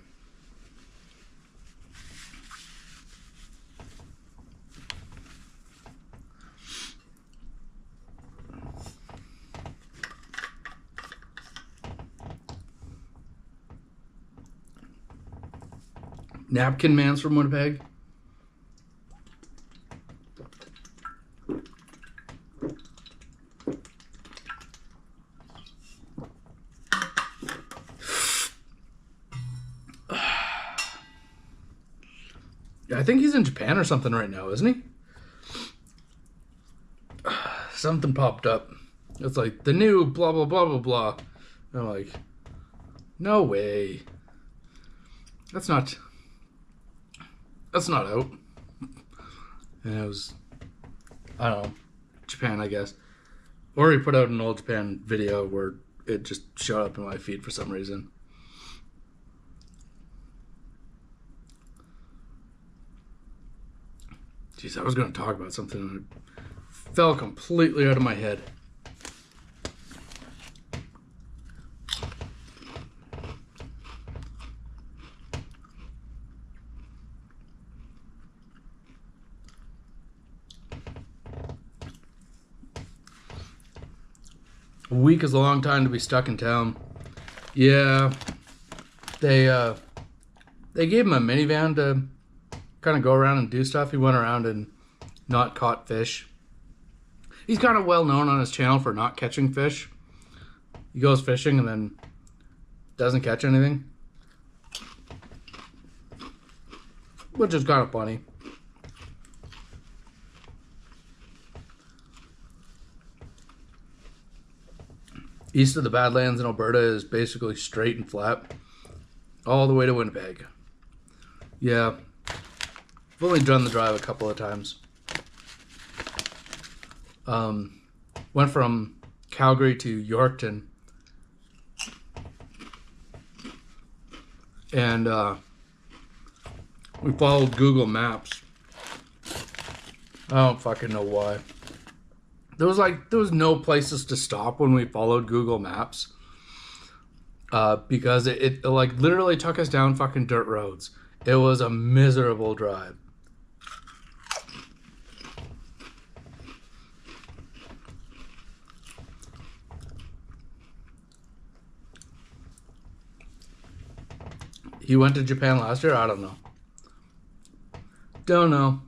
Napkin Man's from Winnipeg. I think he's in Japan or something right now, isn't he? Something popped up. It's like the new blah blah blah blah blah. And I'm like, no way. That's not out. And it was, I don't know, Japan, I guess. Or he put out an old Japan video where it just showed up in my feed for some reason. Jeez, I was going to talk about something and it fell completely out of my head. A week is a long time to be stuck in town. Yeah, they gave him a minivan to kind of go around and do stuff. He went around and not caught fish. He's kind of well known on his channel for not catching fish. He goes fishing and then doesn't catch anything, which is kind of funny. East of the Badlands in Alberta is basically straight and flat all the way to Winnipeg. Yeah, I've only done the drive a couple of times. Went from Calgary to Yorkton, and we followed Google Maps. I don't fucking know why. There was no places to stop when we followed Google Maps, because it like literally took us down fucking dirt roads. It was a miserable drive. He went to Japan last year? I don't know. Don't know.